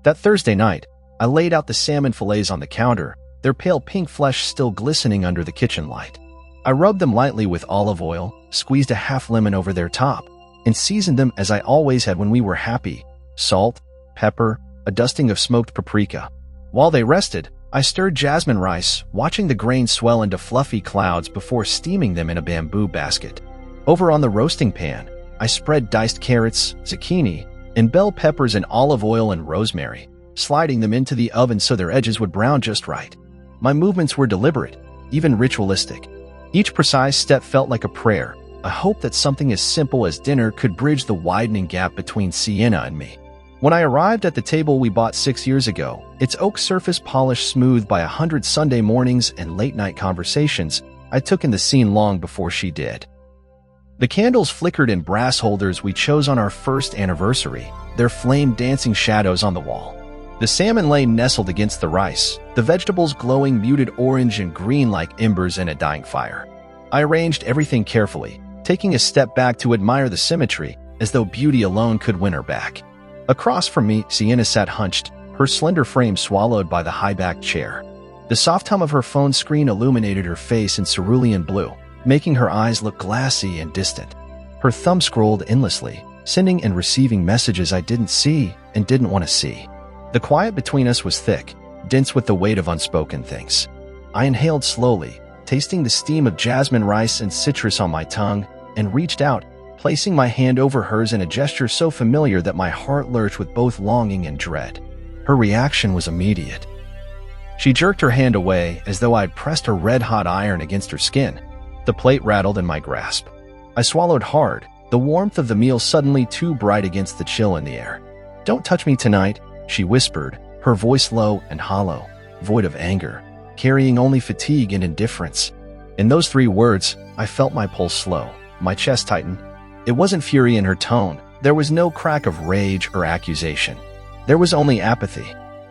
That Thursday night, I laid out the salmon fillets on the counter, their pale pink flesh still glistening under the kitchen light. I rubbed them lightly with olive oil, squeezed a half lemon over their top, and seasoned them as I always had when we were happy: salt, pepper, a dusting of smoked paprika. While they rested, I stirred jasmine rice, watching the grains swell into fluffy clouds before steaming them in a bamboo basket. Over on the roasting pan, I spread diced carrots, zucchini, and bell peppers in olive oil and rosemary, sliding them into the oven so their edges would brown just right. My movements were deliberate, even ritualistic. Each precise step felt like a prayer, a hope that something as simple as dinner could bridge the widening gap between Sienna and me. When I arrived at the table we bought 6 years ago, its oak surface polished smooth by 100 Sunday mornings and late-night conversations, I took in the scene long before she did. The candles flickered in brass holders we chose on our first anniversary, their flame-dancing shadows on the wall. The salmon lay nestled against the rice, the vegetables glowing muted orange and green like embers in a dying fire. I arranged everything carefully, taking a step back to admire the symmetry, as though beauty alone could win her back. Across from me, Sienna sat hunched, her slender frame swallowed by the high-backed chair. The soft hum of her phone screen illuminated her face in cerulean blue, making her eyes look glassy and distant. Her thumb scrolled endlessly, sending and receiving messages I didn't see and didn't want to see. The quiet between us was thick, dense with the weight of unspoken things. I inhaled slowly, tasting the steam of jasmine rice and citrus on my tongue, and reached out, placing my hand over hers in a gesture so familiar that my heart lurched with both longing and dread. Her reaction was immediate. She jerked her hand away as though I'd pressed a red-hot iron against her skin. The plate rattled in my grasp. I swallowed hard, the warmth of the meal suddenly too bright against the chill in the air. "Don't touch me tonight," she whispered, her voice low and hollow, void of anger, carrying only fatigue and indifference. In those 3 words, I felt my pulse slow, my chest tighten. It wasn't fury in her tone. There was no crack of rage or accusation. There was only apathy.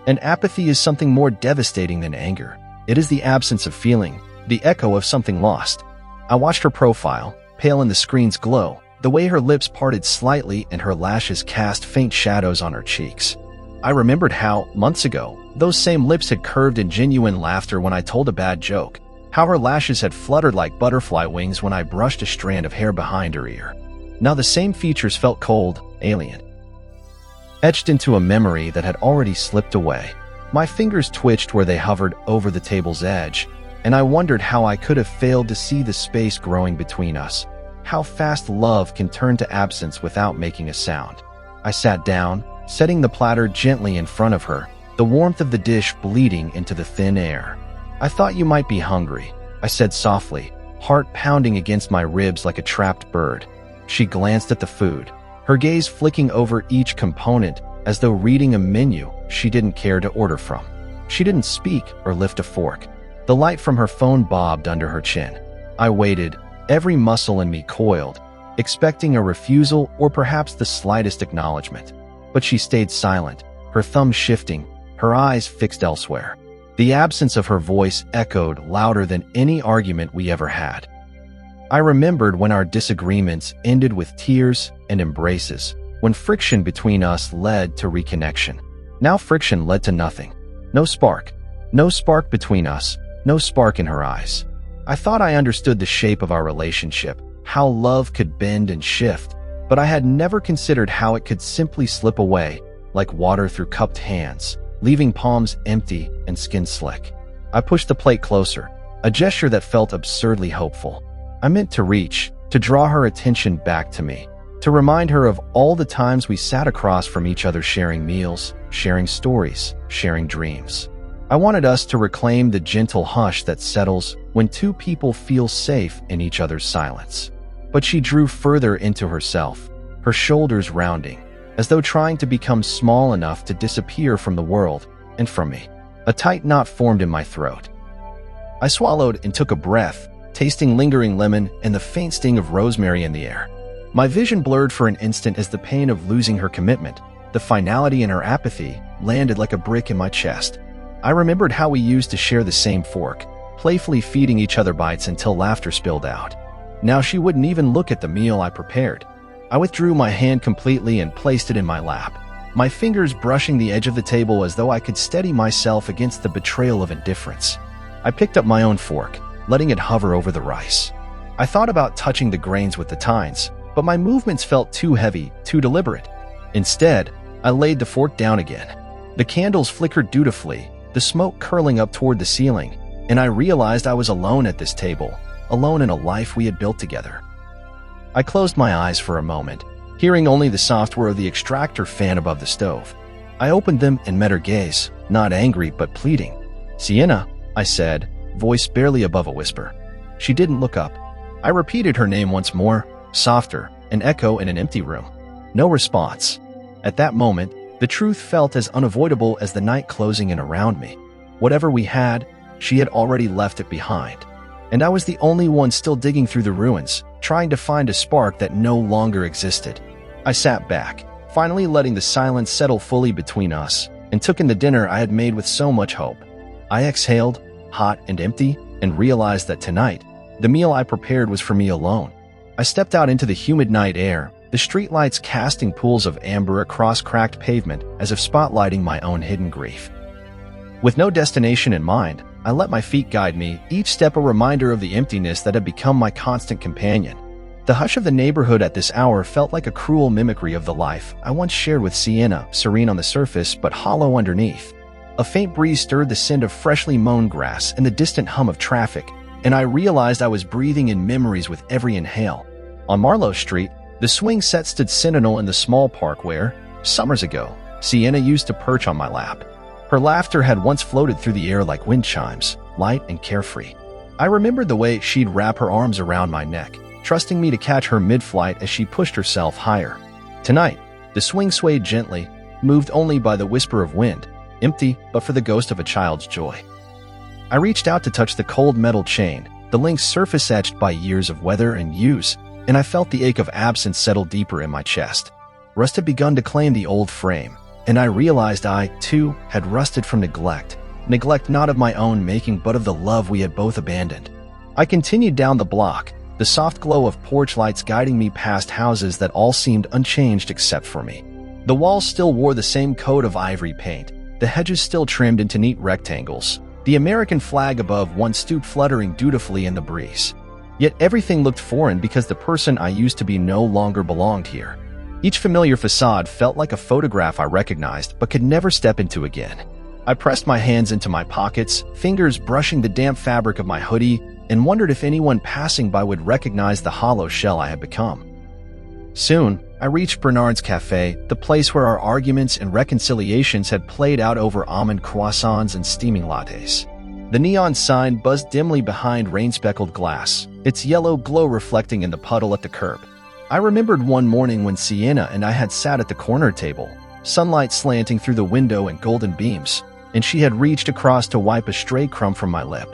And apathy is something more devastating than anger. It is the absence of feeling, the echo of something lost. I watched her profile, pale in the screen's glow, the way her lips parted slightly and her lashes cast faint shadows on her cheeks. I remembered how, months ago, those same lips had curved in genuine laughter when I told a bad joke, how her lashes had fluttered like butterfly wings when I brushed a strand of hair behind her ear. Now the same features felt cold, alien, etched into a memory that had already slipped away. My fingers twitched where they hovered over the table's edge, and I wondered how I could have failed to see the space growing between us, how fast love can turn to absence without making a sound. I sat down, setting the platter gently in front of her, the warmth of the dish bleeding into the thin air. "I thought you might be hungry," I said softly, heart pounding against my ribs like a trapped bird. She glanced at the food, her gaze flicking over each component as though reading a menu she didn't care to order from. She didn't speak or lift a fork. The light from her phone bobbed under her chin. I waited, every muscle in me coiled, expecting a refusal or perhaps the slightest acknowledgement. But she stayed silent, her thumb shifting, her eyes fixed elsewhere. The absence of her voice echoed louder than any argument we ever had. I remembered when our disagreements ended with tears and embraces, when friction between us led to reconnection. Now friction led to nothing. No spark. No spark between us. No spark in her eyes. I thought I understood the shape of our relationship, how love could bend and shift, but I had never considered how it could simply slip away, like water through cupped hands, leaving palms empty and skin slick. I pushed the plate closer, a gesture that felt absurdly hopeful. I meant to reach, to draw her attention back to me, to remind her of all the times we sat across from each other sharing meals, sharing stories, sharing dreams. I wanted us to reclaim the gentle hush that settles when 2 people feel safe in each other's silence. But she drew further into herself, her shoulders rounding, as though trying to become small enough to disappear from the world and from me. A tight knot formed in my throat. I swallowed and took a breath, tasting lingering lemon and the faint sting of rosemary in the air. My vision blurred for an instant as the pain of losing her commitment, the finality in her apathy, landed like a brick in my chest. I remembered how we used to share the same fork, playfully feeding each other bites until laughter spilled out. Now she wouldn't even look at the meal I prepared. I withdrew my hand completely and placed it in my lap. my fingers brushing the edge of the table as though I could steady myself against the betrayal of indifference. I picked up my own fork, letting it hover over the rice. I thought about touching the grains with the tines, but my movements felt too heavy, too deliberate. Instead, I laid the fork down again. The candles flickered dutifully, the smoke curling up toward the ceiling, and I realized I was alone at this table, alone in a life we had built together. I closed my eyes for a moment, hearing only the soft whir of the extractor fan above the stove. I opened them and met her gaze, not angry but pleading. "Sienna," I said, voice barely above a whisper. She didn't look up. I repeated her name once more, softer, an echo in an empty room. No response. At that moment, the truth felt as unavoidable as the night closing in around me. Whatever we had, she had already left it behind. And I was the only one still digging through the ruins, trying to find a spark that no longer existed. I sat back, finally letting the silence settle fully between us, and took in the dinner I had made with so much hope. I exhaled, hot and empty, and realized that tonight, the meal I prepared was for me alone. I stepped out into the humid night air, the streetlights casting pools of amber across cracked pavement as if spotlighting my own hidden grief. With no destination in mind, I let my feet guide me, each step a reminder of the emptiness that had become my constant companion. The hush of the neighborhood at this hour felt like a cruel mimicry of the life I once shared with Sienna, serene on the surface but hollow underneath. A faint breeze stirred the scent of freshly mown grass and the distant hum of traffic, and I realized I was breathing in memories with every inhale. On Marlowe Street, the swing set stood sentinel in the small park where, summers ago, Sienna used to perch on my lap. Her laughter had once floated through the air like wind chimes, light and carefree. I remembered the way she'd wrap her arms around my neck, trusting me to catch her mid-flight as she pushed herself higher. Tonight, the swing swayed gently, moved only by the whisper of wind, empty but for the ghost of a child's joy. I reached out to touch the cold metal chain, the links surface-etched by years of weather and use, and I felt the ache of absence settle deeper in my chest. Rust had begun to claim the old frame, and I realized I, too, had rusted from neglect not of my own making but of the love we had both abandoned. I continued down the block, the soft glow of porch lights guiding me past houses that all seemed unchanged except for me. The walls still wore the same coat of ivory paint, the hedges still trimmed into neat rectangles, the American flag above one stooped fluttering dutifully in the breeze. Yet everything looked foreign because the person I used to be no longer belonged here. Each familiar facade felt like a photograph I recognized but could never step into again. I pressed my hands into my pockets, fingers brushing the damp fabric of my hoodie, and wondered if anyone passing by would recognize the hollow shell I had become. Soon, I reached Bernard's Cafe, the place where our arguments and reconciliations had played out over almond croissants and steaming lattes. The neon sign buzzed dimly behind rain-speckled glass, its yellow glow reflecting in the puddle at the curb. I remembered one morning when Sienna and I had sat at the corner table, sunlight slanting through the window in golden beams, and she had reached across to wipe a stray crumb from my lip.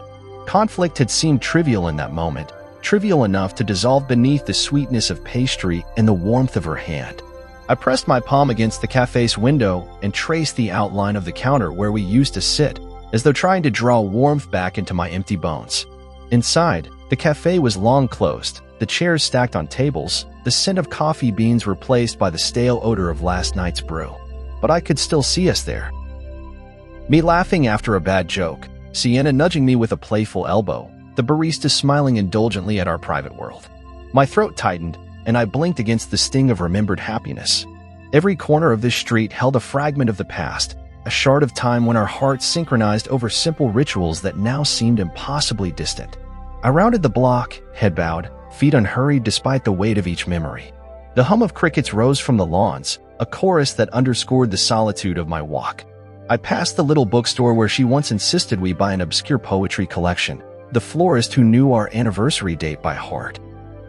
Conflict had seemed trivial in that moment, trivial enough to dissolve beneath the sweetness of pastry and the warmth of her hand. I pressed my palm against the cafe's window and traced the outline of the counter where we used to sit, as though trying to draw warmth back into my empty bones. Inside, the cafe was long closed, the chairs stacked on tables, the scent of coffee beans replaced by the stale odor of last night's brew. But I could still see us there. Me laughing after a bad joke, Sienna nudging me with a playful elbow, the barista smiling indulgently at our private world. My throat tightened, and I blinked against the sting of remembered happiness. Every corner of this street held a fragment of the past, a shard of time when our hearts synchronized over simple rituals that now seemed impossibly distant. I rounded the block, head bowed, feet unhurried despite the weight of each memory. The hum of crickets rose from the lawns, a chorus that underscored the solitude of my walk. I passed the little bookstore where she once insisted we buy an obscure poetry collection, the florist who knew our anniversary date by heart.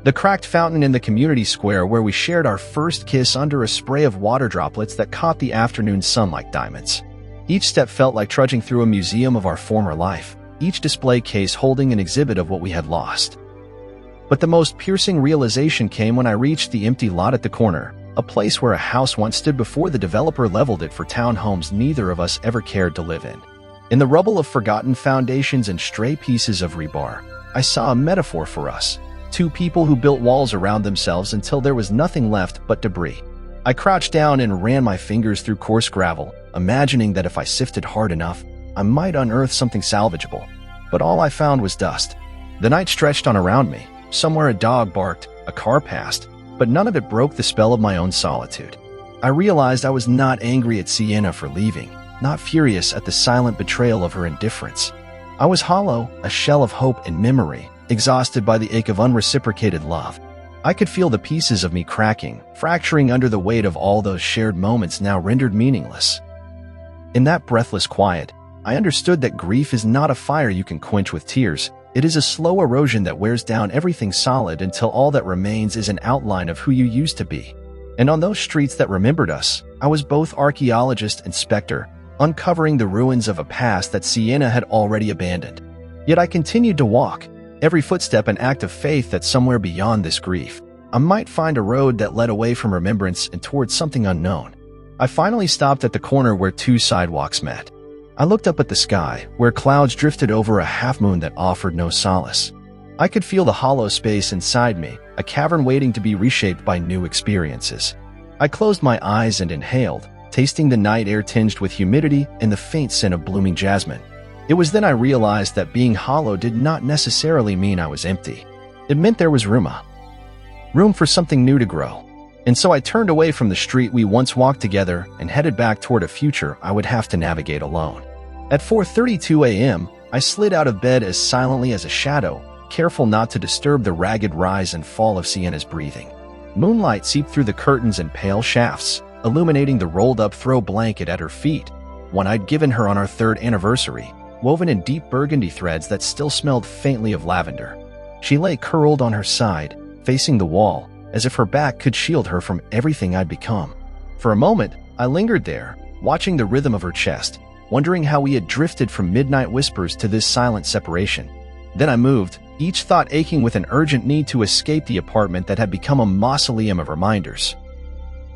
The cracked fountain in the community square where we shared our first kiss under a spray of water droplets that caught the afternoon sun like diamonds. Each step felt like trudging through a museum of our former life, each display case holding an exhibit of what we had lost. But the most piercing realization came when I reached the empty lot at the corner, a place where a house once stood before the developer leveled it for townhomes neither of us ever cared to live in. In the rubble of forgotten foundations and stray pieces of rebar, I saw a metaphor for us, two people who built walls around themselves until there was nothing left but debris. I crouched down and ran my fingers through coarse gravel, imagining that if I sifted hard enough, I might unearth something salvageable. But all I found was dust. The night stretched on around me. Somewhere a dog barked, a car passed, but none of it broke the spell of my own solitude. I realized I was not angry at Sienna for leaving, not furious at the silent betrayal of her indifference. I was hollow, a shell of hope and memory, exhausted by the ache of unreciprocated love. I could feel the pieces of me cracking, fracturing under the weight of all those shared moments now rendered meaningless. In that breathless quiet, I understood that grief is not a fire you can quench with tears. It is a slow erosion that wears down everything solid until all that remains is an outline of who you used to be. And on those streets that remembered us, I was both archaeologist and specter, uncovering the ruins of a past that Sienna had already abandoned. Yet I continued to walk, every footstep an act of faith that somewhere beyond this grief, I might find a road that led away from remembrance and towards something unknown. I finally stopped at the corner where two sidewalks met. I looked up at the sky, where clouds drifted over a half-moon that offered no solace. I could feel the hollow space inside me, a cavern waiting to be reshaped by new experiences. I closed my eyes and inhaled, tasting the night air tinged with humidity and the faint scent of blooming jasmine. It was then I realized that being hollow did not necessarily mean I was empty. It meant there was room for something new to grow. And so I turned away from the street we once walked together and headed back toward a future I would have to navigate alone. At 4:32 a.m., I slid out of bed as silently as a shadow, careful not to disturb the ragged rise and fall of Sienna's breathing. Moonlight seeped through the curtains in pale shafts, illuminating the rolled-up throw blanket at her feet, one I'd given her on our 3rd anniversary, woven in deep burgundy threads that still smelled faintly of lavender. She lay curled on her side, facing the wall, as if her back could shield her from everything I'd become. For a moment, I lingered there, watching the rhythm of her chest, wondering how we had drifted from midnight whispers to this silent separation. Then I moved, each thought aching with an urgent need to escape the apartment that had become a mausoleum of reminders.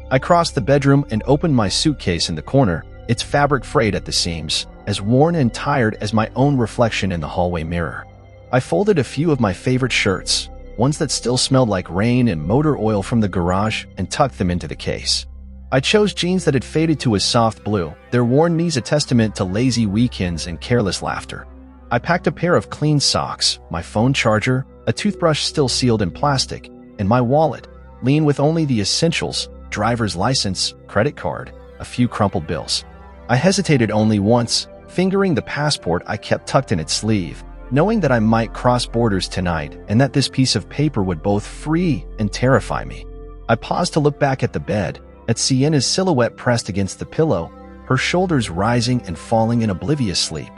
I crossed the bedroom and opened my suitcase in the corner, its fabric frayed at the seams, as worn and tired as my own reflection in the hallway mirror. I folded a few of my favorite shirts, ones that still smelled like rain and motor oil from the garage, and tucked them into the case. I chose jeans that had faded to a soft blue, their worn knees a testament to lazy weekends and careless laughter. I packed a pair of clean socks, my phone charger, a toothbrush still sealed in plastic, and my wallet, lean with only the essentials, driver's license, credit card, a few crumpled bills. I hesitated only once, fingering the passport I kept tucked in its sleeve, knowing that I might cross borders tonight and that this piece of paper would both free and terrify me. I paused to look back at the bed, at Sienna's silhouette pressed against the pillow, her shoulders rising and falling in oblivious sleep.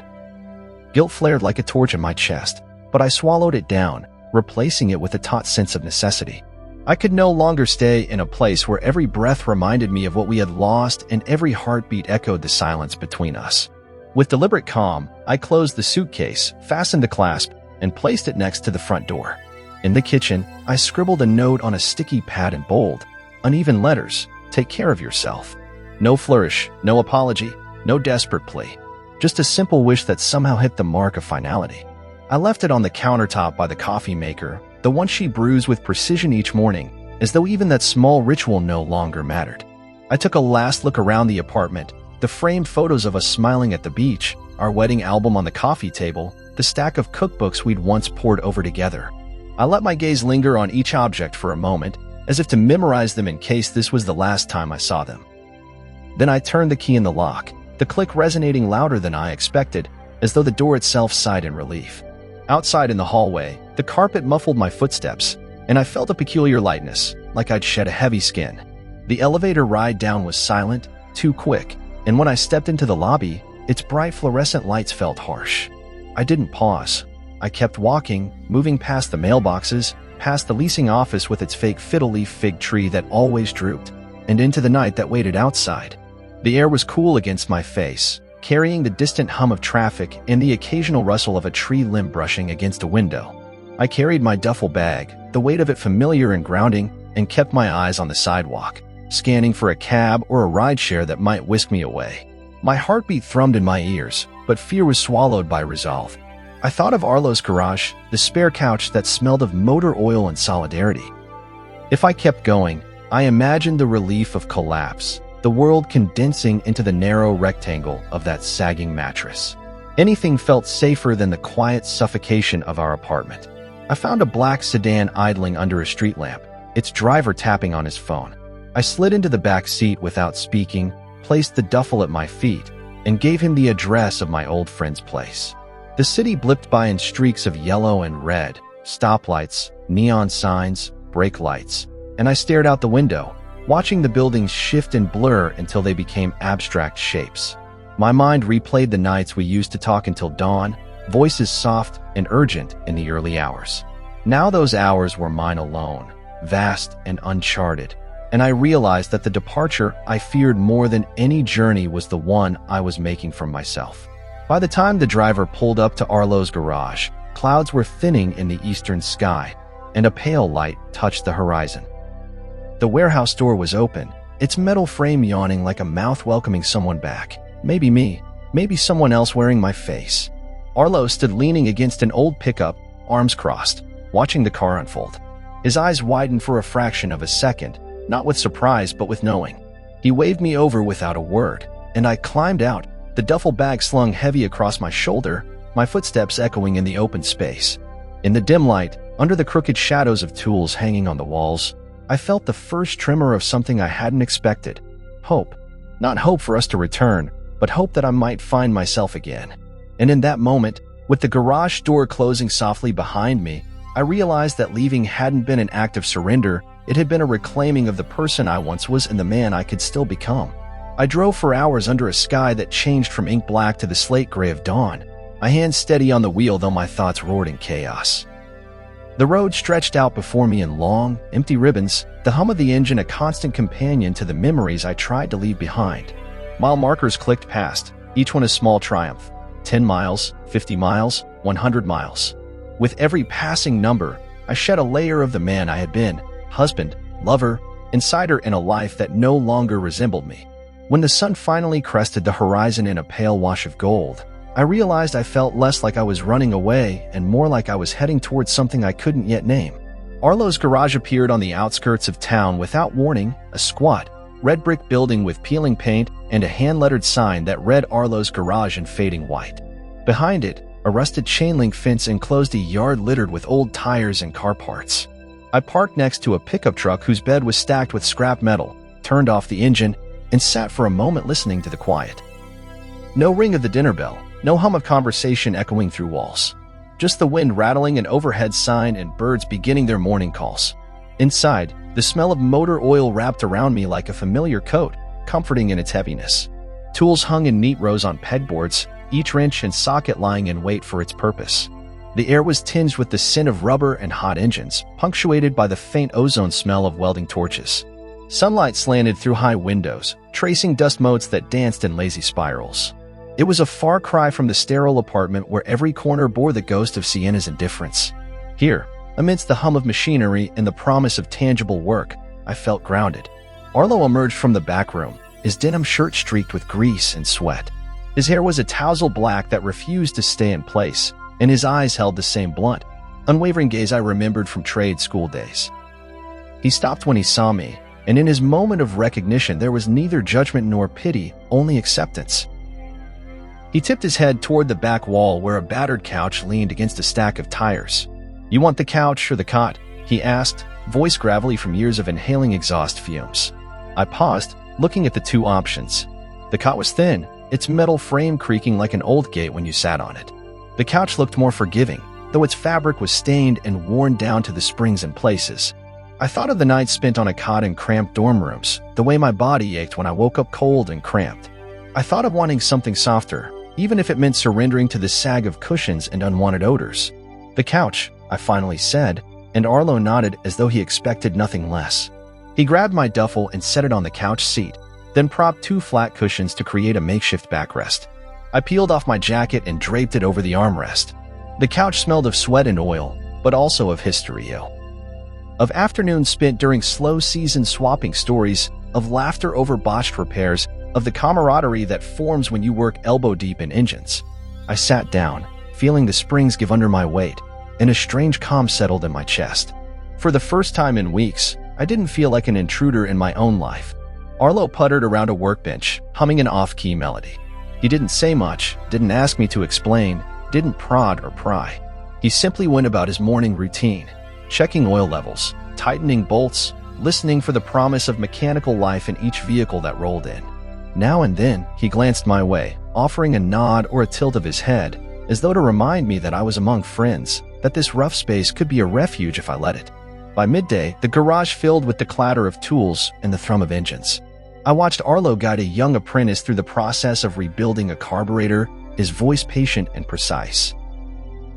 Guilt flared like a torch in my chest, but I swallowed it down, replacing it with a taut sense of necessity. I could no longer stay in a place where every breath reminded me of what we had lost and every heartbeat echoed the silence between us. With deliberate calm, I closed the suitcase, fastened the clasp, and placed it next to the front door. In the kitchen, I scribbled a note on a sticky pad in bold, uneven letters, "Take care of yourself." No flourish, no apology, no desperate plea. Just a simple wish that somehow hit the mark of finality. I left it on the countertop by the coffee maker, the one she brews with precision each morning, as though even that small ritual no longer mattered. I took a last look around the apartment, the framed photos of us smiling at the beach, our wedding album on the coffee table, the stack of cookbooks we'd once pored over together. I let my gaze linger on each object for a moment, as if to memorize them in case this was the last time I saw them. Then I turned the key in the lock, the click resonating louder than I expected, as though the door itself sighed in relief. Outside in the hallway, the carpet muffled my footsteps, and I felt a peculiar lightness, like I'd shed a heavy skin. The elevator ride down was silent, too quick, and when I stepped into the lobby, its bright fluorescent lights felt harsh. I didn't pause. I kept walking, moving past the mailboxes, past the leasing office with its fake fiddle leaf fig tree that always drooped, and into the night that waited outside. The air was cool against my face, carrying the distant hum of traffic and the occasional rustle of a tree limb brushing against a window. I carried my duffel bag, the weight of it familiar and grounding, and kept my eyes on the sidewalk, scanning for a cab or a rideshare that might whisk me away. My heartbeat thrummed in my ears, but fear was swallowed by resolve. I thought of Arlo's garage, the spare couch that smelled of motor oil and solidarity. If I kept going, I imagined the relief of collapse, the world condensing into the narrow rectangle of that sagging mattress. Anything felt safer than the quiet suffocation of our apartment. I found a black sedan idling under a street lamp, its driver tapping on his phone. I slid into the back seat without speaking, placed the duffel at my feet, and gave him the address of my old friend's place. The city blipped by in streaks of yellow and red, stoplights, neon signs, brake lights, and I stared out the window, watching the buildings shift and blur until they became abstract shapes. My mind replayed the nights we used to talk until dawn, voices soft and urgent in the early hours. Now those hours were mine alone, vast and uncharted, and I realized that the departure I feared more than any journey was the one I was making from myself. By the time the driver pulled up to Arlo's garage, clouds were thinning in the eastern sky, and a pale light touched the horizon. The warehouse door was open, its metal frame yawning like a mouth welcoming someone back. Maybe me, maybe someone else wearing my face. Arlo stood leaning against an old pickup, arms crossed, watching the car unfold. His eyes widened for a fraction of a second, not with surprise but with knowing. He waved me over without a word, and I climbed out, the duffel bag slung heavy across my shoulder, my footsteps echoing in the open space. In the dim light, under the crooked shadows of tools hanging on the walls, I felt the first tremor of something I hadn't expected. Hope. Not hope for us to return, but hope that I might find myself again. And in that moment, with the garage door closing softly behind me, I realized that leaving hadn't been an act of surrender, it had been a reclaiming of the person I once was and the man I could still become. I drove for hours under a sky that changed from ink black to the slate gray of dawn, my hands steady on the wheel though my thoughts roared in chaos. The road stretched out before me in long, empty ribbons, the hum of the engine a constant companion to the memories I tried to leave behind. Mile markers clicked past, each one a small triumph. 10 miles, 50 miles, 100 miles. With every passing number, I shed a layer of the man I had been, husband, lover, insider in a life that no longer resembled me. When the sun finally crested the horizon in a pale wash of gold, I realized I felt less like I was running away and more like I was heading towards something I couldn't yet name. Arlo's garage appeared on the outskirts of town without warning, a squat, red brick building with peeling paint and a hand-lettered sign that read Arlo's Garage in fading white. Behind it, a rusted chain-link fence enclosed a yard littered with old tires and car parts. I parked next to a pickup truck whose bed was stacked with scrap metal, turned off the engine, and sat for a moment listening to the quiet. No ring of the dinner bell, no hum of conversation echoing through walls. Just the wind rattling an overhead sign and birds beginning their morning calls. Inside, the smell of motor oil wrapped around me like a familiar coat, comforting in its heaviness. Tools hung in neat rows on pegboards, each wrench and socket lying in wait for its purpose. The air was tinged with the scent of rubber and hot engines, punctuated by the faint ozone smell of welding torches. Sunlight slanted through high windows, tracing dust motes that danced in lazy spirals. It was a far cry from the sterile apartment where every corner bore the ghost of Sienna's indifference. Here, amidst the hum of machinery and the promise of tangible work, I felt grounded. Arlo emerged from the back room, his denim shirt streaked with grease and sweat. His hair was a tousle black that refused to stay in place, and his eyes held the same blunt, unwavering gaze I remembered from trade school days. He stopped when he saw me, and in his moment of recognition there was neither judgment nor pity, only acceptance. He tipped his head toward the back wall where a battered couch leaned against a stack of tires. "You want the couch or the cot?" he asked, voice gravelly from years of inhaling exhaust fumes. I paused, looking at the two options. The cot was thin, its metal frame creaking like an old gate when you sat on it. The couch looked more forgiving, though its fabric was stained and worn down to the springs in places. I thought of the nights spent on a cot in cramped dorm rooms, the way my body ached when I woke up cold and cramped. I thought of wanting something softer, even if it meant surrendering to the sag of cushions and unwanted odors. "The couch," I finally said, and Arlo nodded as though he expected nothing less. He grabbed my duffel and set it on the couch seat, then propped two flat cushions to create a makeshift backrest. I peeled off my jacket and draped it over the armrest. The couch smelled of sweat and oil, but also of history. Of afternoons spent during slow season swapping stories, of laughter over botched repairs, of the camaraderie that forms when you work elbow-deep in engines. I sat down, feeling the springs give under my weight, and a strange calm settled in my chest. For the first time in weeks, I didn't feel like an intruder in my own life. Arlo puttered around a workbench, humming an off-key melody. He didn't say much, didn't ask me to explain, didn't prod or pry. He simply went about his morning routine, checking oil levels, tightening bolts, listening for the promise of mechanical life in each vehicle that rolled in. Now and then, he glanced my way, offering a nod or a tilt of his head, as though to remind me that I was among friends, that this rough space could be a refuge if I let it. By midday, the garage filled with the clatter of tools and the thrum of engines. I watched Arlo guide a young apprentice through the process of rebuilding a carburetor, his voice patient and precise.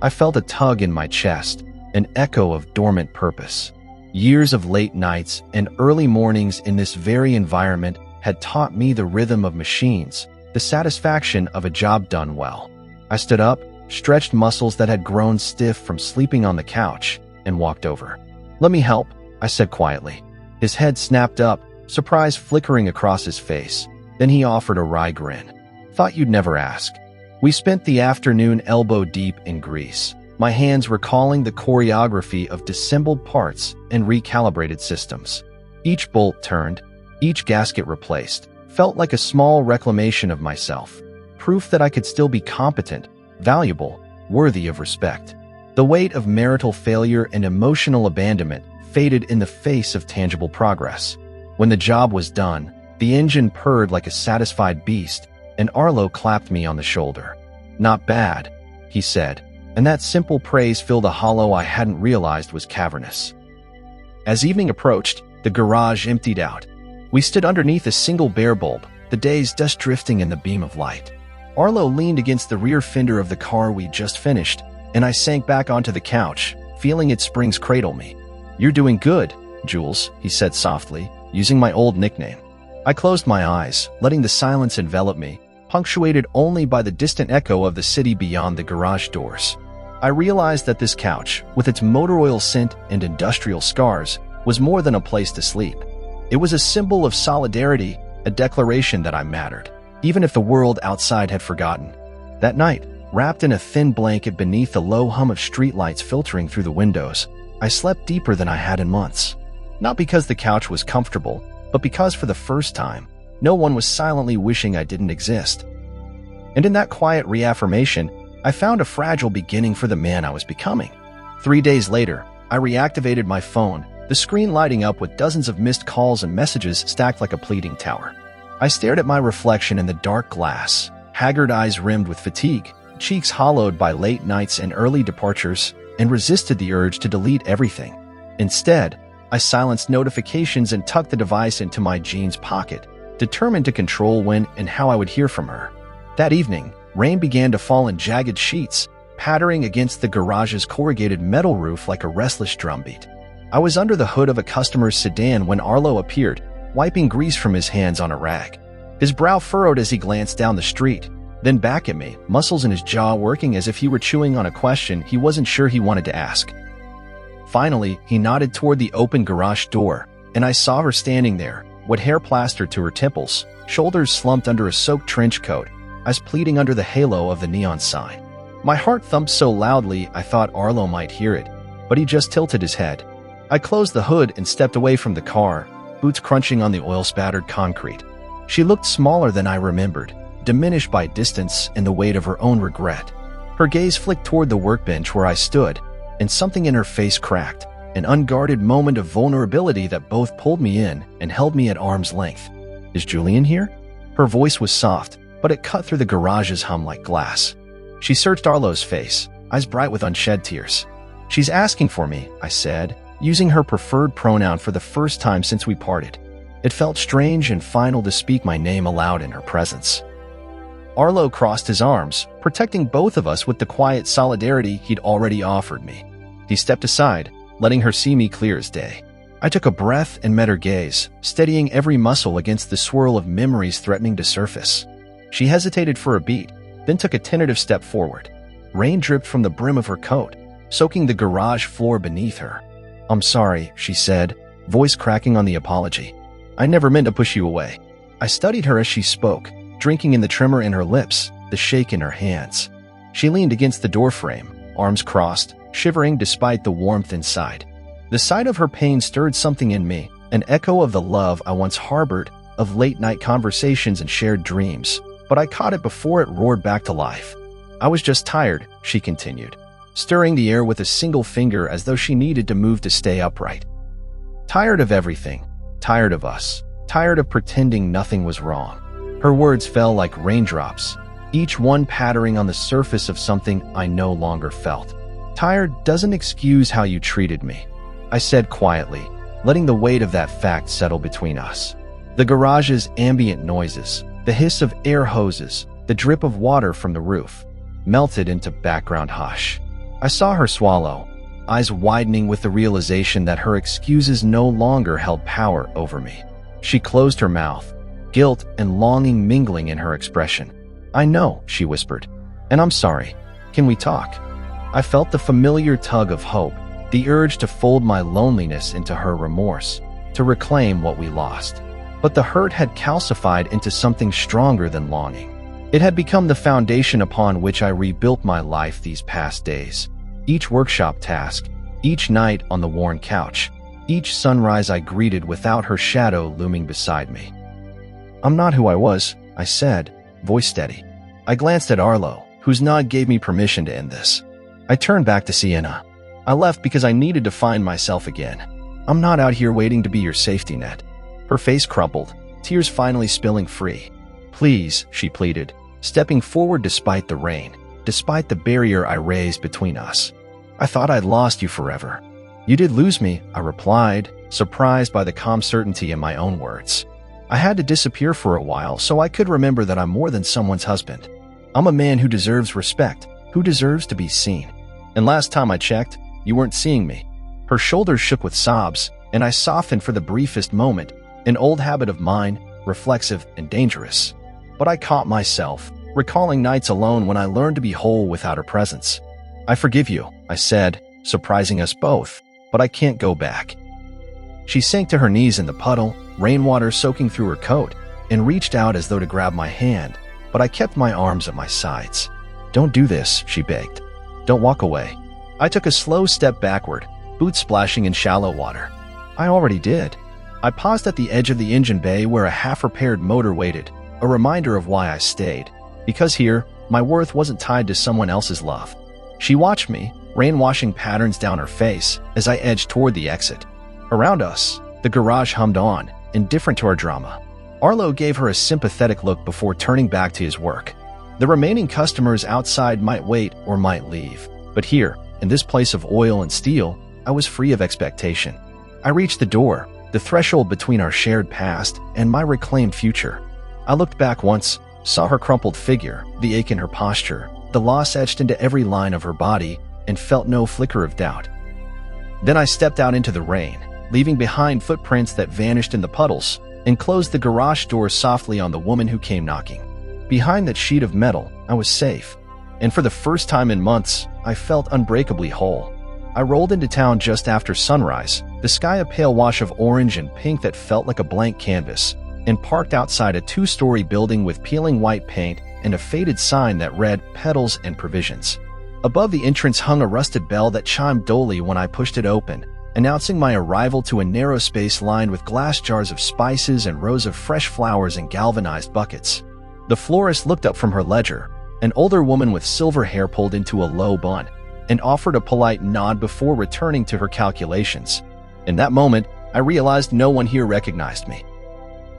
I felt a tug in my chest, an echo of dormant purpose. Years of late nights and early mornings in this very environment had taught me the rhythm of machines, the satisfaction of a job done well. I stood up, stretched muscles that had grown stiff from sleeping on the couch, and walked over. "Let me help," I said quietly. His head snapped up, surprise flickering across his face. Then he offered a wry grin. "Thought you'd never ask." We spent the afternoon elbow-deep in grease, my hands recalling the choreography of disassembled parts and recalibrated systems. Each bolt turned, each gasket replaced, felt like a small reclamation of myself, proof that I could still be competent, valuable, worthy of respect. The weight of marital failure and emotional abandonment faded in the face of tangible progress. When the job was done, the engine purred like a satisfied beast, and Arlo clapped me on the shoulder. "Not bad," he said, and that simple praise filled a hollow I hadn't realized was cavernous. As evening approached, the garage emptied out. We stood underneath a single bare bulb, the day's dust drifting in the beam of light. Arlo leaned against the rear fender of the car we'd just finished, and I sank back onto the couch, feeling its springs cradle me. "You're doing good, Jules," he said softly, using my old nickname. I closed my eyes, letting the silence envelop me, punctuated only by the distant echo of the city beyond the garage doors. I realized that this couch, with its motor oil scent and industrial scars, was more than a place to sleep. It was a symbol of solidarity, a declaration that I mattered, even if the world outside had forgotten. That night, wrapped in a thin blanket beneath the low hum of streetlights filtering through the windows, I slept deeper than I had in months. Not because the couch was comfortable, but because for the first time, no one was silently wishing I didn't exist. And in that quiet reaffirmation, I found a fragile beginning for the man I was becoming. 3 days later, I reactivated my phone, the screen lighting up with dozens of missed calls and messages stacked like a pleading tower. I stared at my reflection in the dark glass, haggard eyes rimmed with fatigue, cheeks hollowed by late nights and early departures, and resisted the urge to delete everything. Instead, I silenced notifications and tucked the device into my jeans pocket, determined to control when and how I would hear from her. That evening, rain began to fall in jagged sheets, pattering against the garage's corrugated metal roof like a restless drumbeat. I was under the hood of a customer's sedan when Arlo appeared, wiping grease from his hands on a rag. His brow furrowed as he glanced down the street, then back at me, muscles in his jaw working as if he were chewing on a question he wasn't sure he wanted to ask. Finally, he nodded toward the open garage door, and I saw her standing there, wet hair plastered to her temples, shoulders slumped under a soaked trench coat, eyes pleading under the halo of the neon sign. My heart thumped so loudly I thought Arlo might hear it, but he just tilted his head. I closed the hood and stepped away from the car, boots crunching on the oil-spattered concrete. She looked smaller than I remembered, diminished by distance and the weight of her own regret. Her gaze flicked toward the workbench where I stood, and something in her face cracked, an unguarded moment of vulnerability that both pulled me in and held me at arm's length. "Is Julian here?" Her voice was soft, but it cut through the garage's hum like glass. She searched Arlo's face, eyes bright with unshed tears. "She's asking for me," I said, using her preferred pronoun for the first time since we parted. It felt strange and final to speak my name aloud in her presence. Arlo crossed his arms, protecting both of us with the quiet solidarity he'd already offered me. He stepped aside, letting her see me clear as day. I took a breath and met her gaze, steadying every muscle against the swirl of memories threatening to surface. She hesitated for a beat, then took a tentative step forward. Rain dripped from the brim of her coat, soaking the garage floor beneath her. "I'm sorry," she said, voice cracking on the apology. "I never meant to push you away." I studied her as she spoke, drinking in the tremor in her lips, the shake in her hands. She leaned against the doorframe, arms crossed, shivering despite the warmth inside. The sight of her pain stirred something in me, an echo of the love I once harbored, of late-night conversations and shared dreams, but I caught it before it roared back to life. I was just tired, she continued, stirring the air with a single finger as though she needed to move to stay upright. Tired of everything, tired of us, tired of pretending nothing was wrong. Her words fell like raindrops, each one pattering on the surface of something I no longer felt. Tired doesn't excuse how you treated me, I said quietly, letting the weight of that fact settle between us. The garage's ambient noises, the hiss of air hoses, the drip of water from the roof, melted into background hush. I saw her swallow, eyes widening with the realization that her excuses no longer held power over me. She closed her mouth, guilt and longing mingling in her expression. "I know," she whispered, "and I'm sorry. Can we talk?" I felt the familiar tug of hope, the urge to fold my loneliness into her remorse, to reclaim what we lost. But the hurt had calcified into something stronger than longing. It had become the foundation upon which I rebuilt my life these past days. Each workshop task, each night on the worn couch, each sunrise I greeted without her shadow looming beside me. "I'm not who I was," I said, voice steady. I glanced at Arlo, whose nod gave me permission to end this. I turned back to Sienna. I left because I needed to find myself again. I'm not out here waiting to be your safety net. Her face crumpled, tears finally spilling free. "Please," she pleaded, stepping forward despite the rain, despite the barrier I raised between us. "I thought I'd lost you forever." "You did lose me," I replied, surprised by the calm certainty in my own words. "I had to disappear for a while so I could remember that I'm more than someone's husband. I'm a man who deserves respect, who deserves to be seen. And last time I checked, you weren't seeing me." Her shoulders shook with sobs, and I softened for the briefest moment, an old habit of mine, reflexive and dangerous. But I caught myself, recalling nights alone when I learned to be whole without her presence. "I forgive you," I said, surprising us both, "but I can't go back." She sank to her knees in the puddle, rainwater soaking through her coat, and reached out as though to grab my hand, but I kept my arms at my sides. "Don't do this," she begged. "Don't walk away." I took a slow step backward, boots splashing in shallow water. I already did. I paused at the edge of the engine bay where a half-repaired motor waited, a reminder of why I stayed. Because here, my worth wasn't tied to someone else's love. She watched me, rain-washing patterns down her face, as I edged toward the exit. Around us, the garage hummed on, indifferent to our drama. Arlo gave her a sympathetic look before turning back to his work. The remaining customers outside might wait or might leave, but here, in this place of oil and steel, I was free of expectation. I reached the door, the threshold between our shared past and my reclaimed future. I looked back once, saw her crumpled figure, the ache in her posture, the loss etched into every line of her body, and felt no flicker of doubt. Then I stepped out into the rain, leaving behind footprints that vanished in the puddles, and closed the garage door softly on the woman who came knocking. Behind that sheet of metal, I was safe, and for the first time in months, I felt unbreakably whole. I rolled into town just after sunrise, the sky a pale wash of orange and pink that felt like a blank canvas, and parked outside a two-story building with peeling white paint and a faded sign that read "Petals and Provisions." Above the entrance hung a rusted bell that chimed dully when I pushed it open, announcing my arrival to a narrow space lined with glass jars of spices and rows of fresh flowers in galvanized buckets. The florist looked up from her ledger, an older woman with silver hair pulled into a low bun, and offered a polite nod before returning to her calculations. In that moment, I realized no one here recognized me.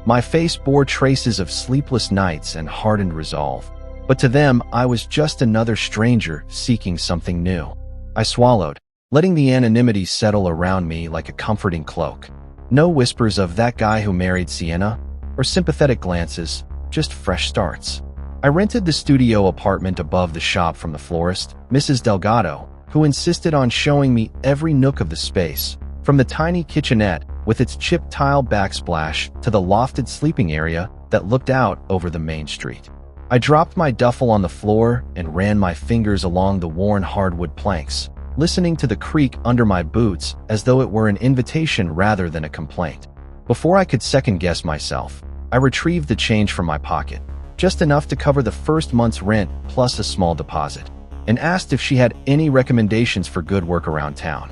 My face bore traces of sleepless nights and hardened resolve, but to them I was just another stranger seeking something new. I swallowed, letting the anonymity settle around me like a comforting cloak. No whispers of "that guy who married Sienna," or sympathetic glances, just fresh starts. I rented the studio apartment above the shop from the florist, Mrs. Delgado, who insisted on showing me every nook of the space, from the tiny kitchenette with its chipped tile backsplash to the lofted sleeping area that looked out over the main street. I dropped my duffel on the floor and ran my fingers along the worn hardwood planks, listening to the creak under my boots as though it were an invitation rather than a complaint. Before I could second-guess myself, I retrieved the change from my pocket, just enough to cover the first month's rent plus a small deposit, and asked if she had any recommendations for good work around town.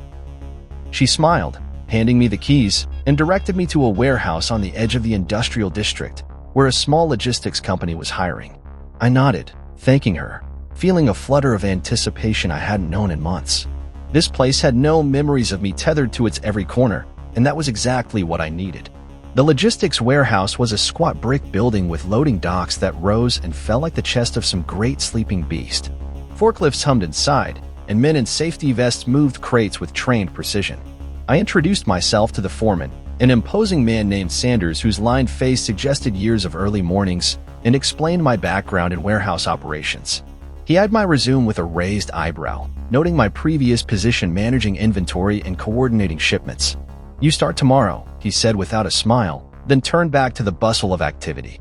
She smiled, handing me the keys, and directed me to a warehouse on the edge of the industrial district, where a small logistics company was hiring. I nodded, thanking her, feeling a flutter of anticipation I hadn't known in months. This place had no memories of me tethered to its every corner, and that was exactly what I needed. The logistics warehouse was a squat brick building with loading docks that rose and fell like the chest of some great sleeping beast. Forklifts hummed inside, and men in safety vests moved crates with trained precision. I introduced myself to the foreman, an imposing man named Sanders whose lined face suggested years of early mornings, and explained my background in warehouse operations. He eyed my resume with a raised eyebrow, noting my previous position managing inventory and coordinating shipments. "You start tomorrow," he said without a smile, then turned back to the bustle of activity.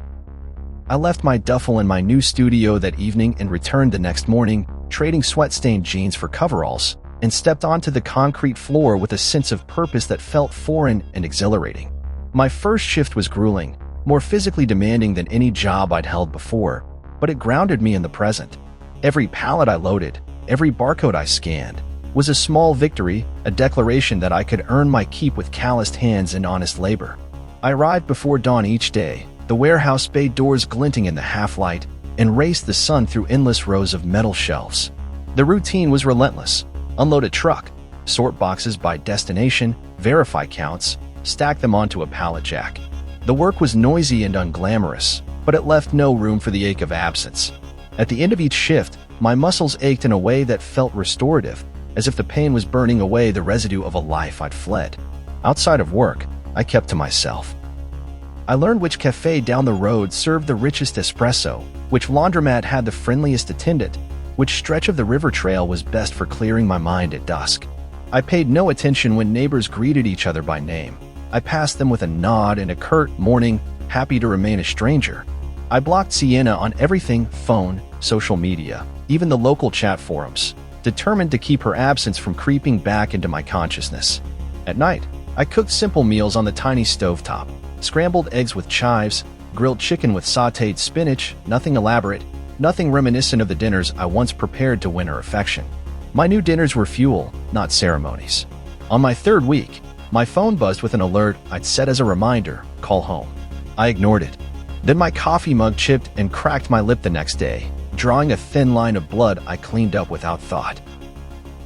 I left my duffel in my new studio that evening and returned the next morning, trading sweat-stained jeans for coveralls, and stepped onto the concrete floor with a sense of purpose that felt foreign and exhilarating. My first shift was grueling, more physically demanding than any job I'd held before, but it grounded me in the present. Every pallet I loaded, every barcode I scanned, was a small victory, a declaration that I could earn my keep with calloused hands and honest labor. I arrived before dawn each day, the warehouse bay doors glinting in the half-light, and raced the sun through endless rows of metal shelves. The routine was relentless. Unload a truck, sort boxes by destination, verify counts, stack them onto a pallet jack. The work was noisy and unglamorous, but it left no room for the ache of absence. At the end of each shift, my muscles ached in a way that felt restorative, as if the pain was burning away the residue of a life I'd fled. Outside of work, I kept to myself. I learned which cafe down the road served the richest espresso, which laundromat had the friendliest attendant, which stretch of the river trail was best for clearing my mind at dusk. I paid no attention when neighbors greeted each other by name. I passed them with a nod and a curt morning, happy to remain a stranger. I blocked Sienna on everything, phone, social media, even the local chat forums, determined to keep her absence from creeping back into my consciousness. At night, I cooked simple meals on the tiny stovetop, scrambled eggs with chives, grilled chicken with sautéed spinach, nothing elaborate, nothing reminiscent of the dinners I once prepared to win her affection. My new dinners were fuel, not ceremonies. On my third week, my phone buzzed with an alert I'd set as a reminder, call home. I ignored it. Then my coffee mug chipped and cracked my lip the next day, drawing a thin line of blood I cleaned up without thought.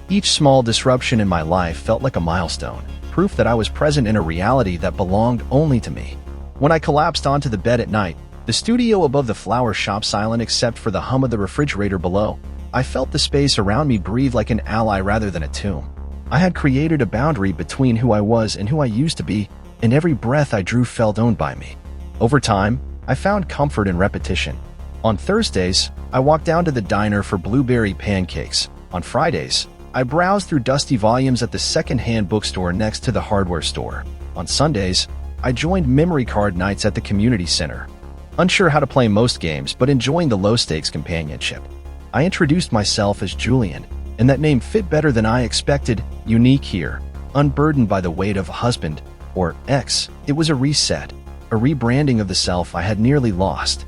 Each small disruption in my life felt like a milestone, proof that I was present in a reality that belonged only to me. When I collapsed onto the bed at night, the studio above the flower shop silent except for the hum of the refrigerator below, I felt the space around me breathe like an ally rather than a tomb. I had created a boundary between who I was and who I used to be, and every breath I drew felt owned by me. Over time, I found comfort in repetition. On Thursdays, I walked down to the diner for blueberry pancakes. On Fridays, I browsed through dusty volumes at the second-hand bookstore next to the hardware store. On Sundays, I joined memory card nights at the community center. Unsure how to play most games, but enjoying the low-stakes companionship. I introduced myself as Julian, and that name fit better than I expected, unique here, unburdened by the weight of husband or ex. It was a reset, a rebranding of the self I had nearly lost.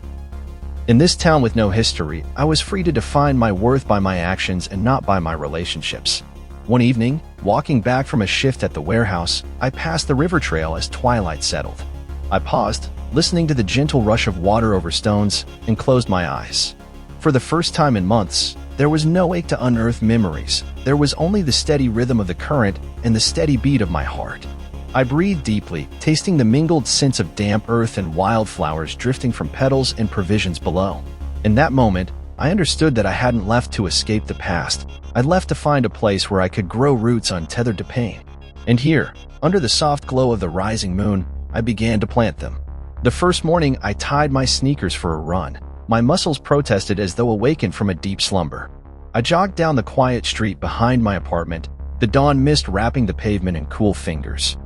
In this town with no history, I was free to define my worth by my actions and not by my relationships. One evening, walking back from a shift at the warehouse, I passed the river trail as twilight settled. I paused, listening to the gentle rush of water over stones, and closed my eyes. For the first time in months, there was no ache to unearth memories. There was only the steady rhythm of the current and the steady beat of my heart. I breathed deeply, tasting the mingled scents of damp earth and wildflowers drifting from petals and provisions below. In that moment, I understood that I hadn't left to escape the past. I'd left to find a place where I could grow roots untethered to pain. And here, under the soft glow of the rising moon, I began to plant them. The first morning, I tied my sneakers for a run. My muscles protested as though awakened from a deep slumber. I jogged down the quiet street behind my apartment, the dawn mist wrapping the pavement in cool fingers.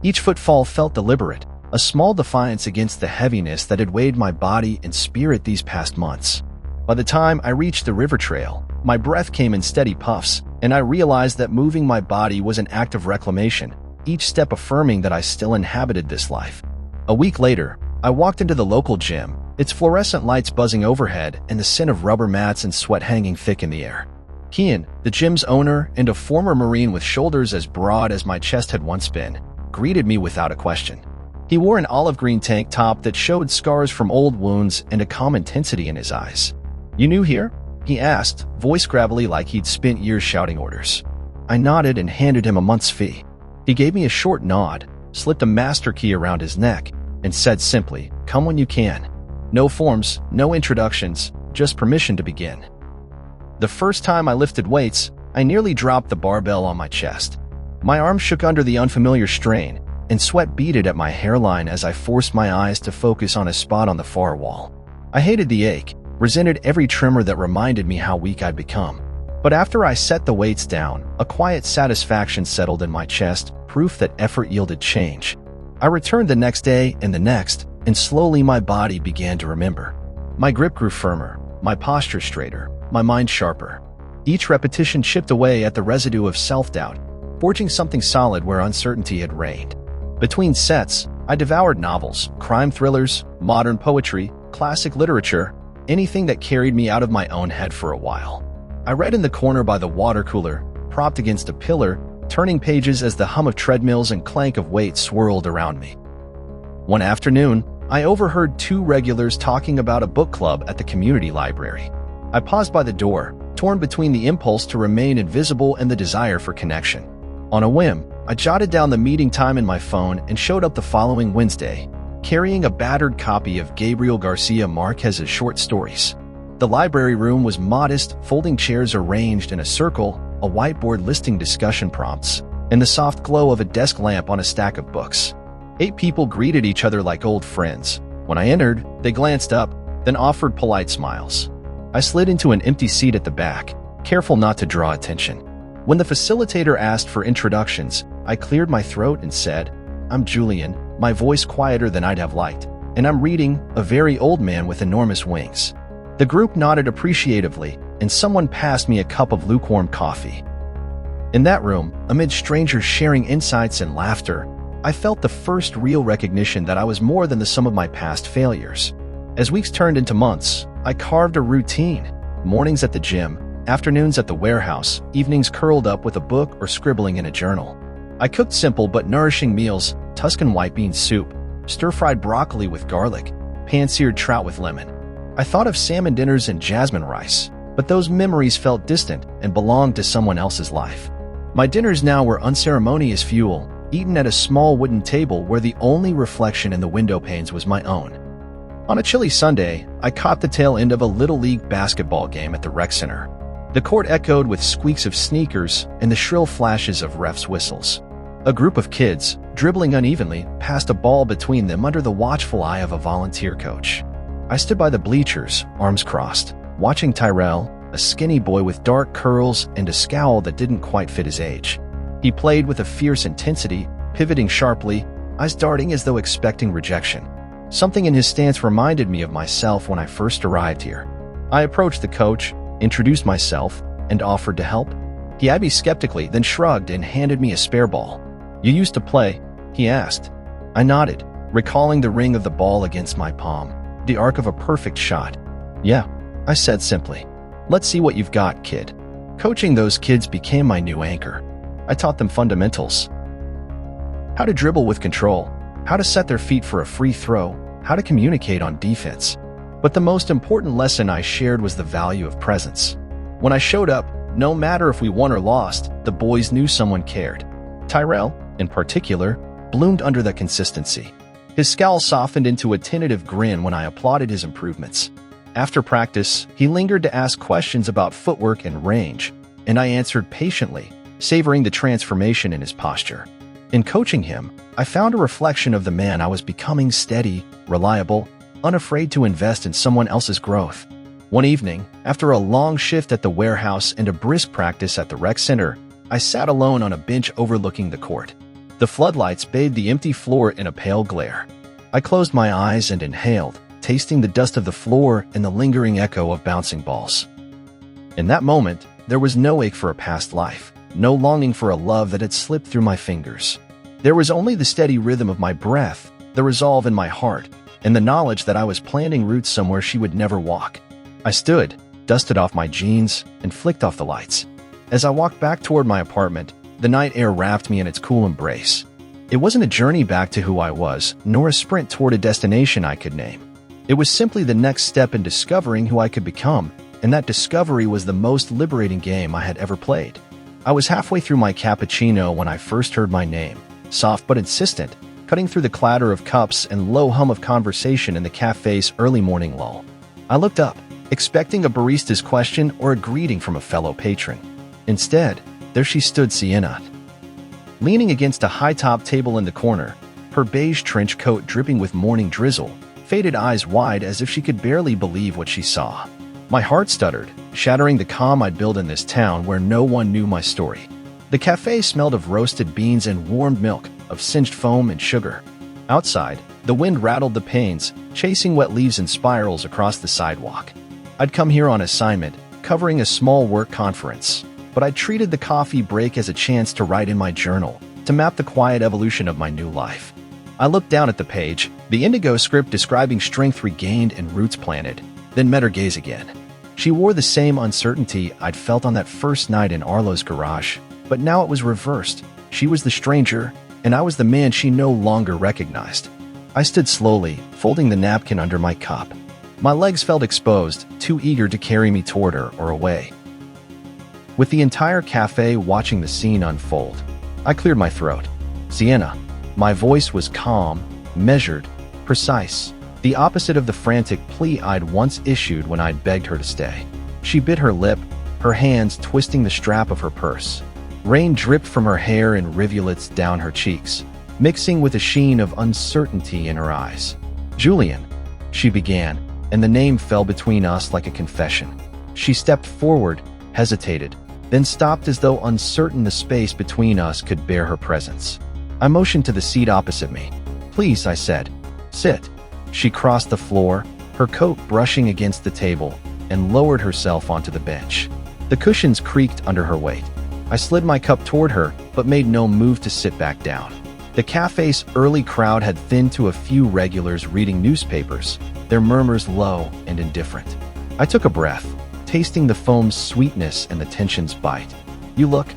Each footfall felt deliberate, a small defiance against the heaviness that had weighed my body and spirit these past months. By the time I reached the river trail, my breath came in steady puffs, and I realized that moving my body was an act of reclamation, each step affirming that I still inhabited this life. A week later, I walked into the local gym, its fluorescent lights buzzing overhead and the scent of rubber mats and sweat hanging thick in the air. Kian, the gym's owner and a former Marine with shoulders as broad as my chest had once been, greeted me without a question. He wore an olive green tank top that showed scars from old wounds and a calm intensity in his eyes. "You new here?" he asked, voice gravelly like he'd spent years shouting orders. I nodded and handed him a month's fee. He gave me a short nod, slipped a master key around his neck, and said simply, "Come when you can." No forms, no introductions, just permission to begin. The first time I lifted weights, I nearly dropped the barbell on my chest. My arms shook under the unfamiliar strain, and sweat beaded at my hairline as I forced my eyes to focus on a spot on the far wall. I hated the ache, resented every tremor that reminded me how weak I'd become. But after I set the weights down, a quiet satisfaction settled in my chest, proof that effort yielded change. I returned the next day and the next, and slowly my body began to remember. My grip grew firmer, my posture straighter, my mind sharper. Each repetition chipped away at the residue of self-doubt, forging something solid where uncertainty had reigned. Between sets, I devoured novels, crime thrillers, modern poetry, classic literature, anything that carried me out of my own head for a while. I read in the corner by the water cooler, propped against a pillar, turning pages as the hum of treadmills and clank of weights swirled around me. One afternoon, I overheard two regulars talking about a book club at the community library. I paused by the door, torn between the impulse to remain invisible and the desire for connection. On a whim, I jotted down the meeting time in my phone and showed up the following Wednesday, carrying a battered copy of Gabriel Garcia Marquez's short stories. The library room was modest, folding chairs arranged in a circle, a whiteboard listing discussion prompts, and the soft glow of a desk lamp on a stack of books. 8 people greeted each other like old friends. When I entered, they glanced up, then offered polite smiles. I slid into an empty seat at the back, careful not to draw attention. When the facilitator asked for introductions, I cleared my throat and said, "I'm Julian," my voice quieter than I'd have liked, "and I'm reading A Very Old Man with Enormous Wings." The group nodded appreciatively, and someone passed me a cup of lukewarm coffee. In that room, amid strangers sharing insights and laughter, I felt the first real recognition that I was more than the sum of my past failures. As weeks turned into months, I carved a routine. Mornings at the gym, afternoons at the warehouse, evenings curled up with a book or scribbling in a journal. I cooked simple but nourishing meals, Tuscan white bean soup, stir-fried broccoli with garlic, pan-seared trout with lemon. I thought of salmon dinners and jasmine rice, but those memories felt distant and belonged to someone else's life. My dinners now were unceremonious fuel, eaten at a small wooden table where the only reflection in the window panes was my own. On a chilly Sunday, I caught the tail end of a Little League basketball game at the rec center. The court echoed with squeaks of sneakers and the shrill flashes of refs' whistles. A group of kids, dribbling unevenly, passed a ball between them under the watchful eye of a volunteer coach. I stood by the bleachers, arms crossed, watching Tyrell, a skinny boy with dark curls and a scowl that didn't quite fit his age. He played with a fierce intensity, pivoting sharply, eyes darting as though expecting rejection. Something in his stance reminded me of myself when I first arrived here. I approached the coach, introduced myself, and offered to help. He eyed me skeptically, then shrugged and handed me a spare ball. "You used to play?" he asked. I nodded, recalling the ring of the ball against my palm, the arc of a perfect shot. "Yeah," I said simply. "Let's see what you've got, kid." Coaching those kids became my new anchor. I taught them fundamentals. How to dribble with control, how to set their feet for a free throw, how to communicate on defense. But the most important lesson I shared was the value of presence. When I showed up, no matter if we won or lost, the boys knew someone cared. Tyrell, in particular, bloomed under the consistency. His scowl softened into a tentative grin when I applauded his improvements. After practice, he lingered to ask questions about footwork and range, and I answered patiently, savoring the transformation in his posture. In coaching him, I found a reflection of the man I was becoming: steady, reliable, unafraid to invest in someone else's growth. One evening, after a long shift at the warehouse and a brisk practice at the rec center, I sat alone on a bench overlooking the court. The floodlights bathed the empty floor in a pale glare. I closed my eyes and inhaled, tasting the dust of the floor and the lingering echo of bouncing balls. In that moment, there was no ache for a past life, no longing for a love that had slipped through my fingers. There was only the steady rhythm of my breath, the resolve in my heart, and the knowledge that I was planting roots somewhere she would never walk. I stood, dusted off my jeans, and flicked off the lights. As I walked back toward my apartment, the night air wrapped me in its cool embrace. It wasn't a journey back to who I was, nor a sprint toward a destination I could name. It was simply the next step in discovering who I could become, and that discovery was the most liberating game I had ever played. I was halfway through my cappuccino when I first heard my name, soft but insistent, cutting through the clatter of cups and low hum of conversation in the cafe's early morning lull. I looked up, expecting a barista's question or a greeting from a fellow patron. Instead, there she stood, Sienna, leaning against a high-top table in the corner, her beige trench coat dripping with morning drizzle, faded eyes wide as if she could barely believe what she saw. My heart stuttered, shattering the calm I'd built in this town where no one knew my story. The cafe smelled of roasted beans and warmed milk, of singed foam and sugar. Outside, the wind rattled the panes, chasing wet leaves in spirals across the sidewalk. I'd come here on assignment, covering a small work conference, but I treated the coffee break as a chance to write in my journal, to map the quiet evolution of my new life. I looked down at the page, the indigo script describing strength regained and roots planted, then met her gaze again. She wore the same uncertainty I'd felt on that first night in Arlo's garage, but now it was reversed. She was the stranger, and I was the man she no longer recognized. I stood slowly, folding the napkin under my cup. My legs felt exposed, too eager to carry me toward her or away. With the entire cafe watching the scene unfold, I cleared my throat. Sienna. My voice was calm, measured, precise, the opposite of the frantic plea I'd once issued when I'd begged her to stay. She bit her lip, her hands twisting the strap of her purse. Rain dripped from her hair in rivulets down her cheeks, mixing with a sheen of uncertainty in her eyes. Julian, she began, and the name fell between us like a confession. She stepped forward, hesitated, then stopped as though uncertain the space between us could bear her presence. I motioned to the seat opposite me. Please, I said. Sit. She crossed the floor, her coat brushing against the table, and lowered herself onto the bench. The cushions creaked under her weight. I slid my cup toward her, but made no move to sit back down. The cafe's early crowd had thinned to a few regulars reading newspapers, their murmurs low and indifferent. I took a breath, tasting the foam's sweetness and the tension's bite. You look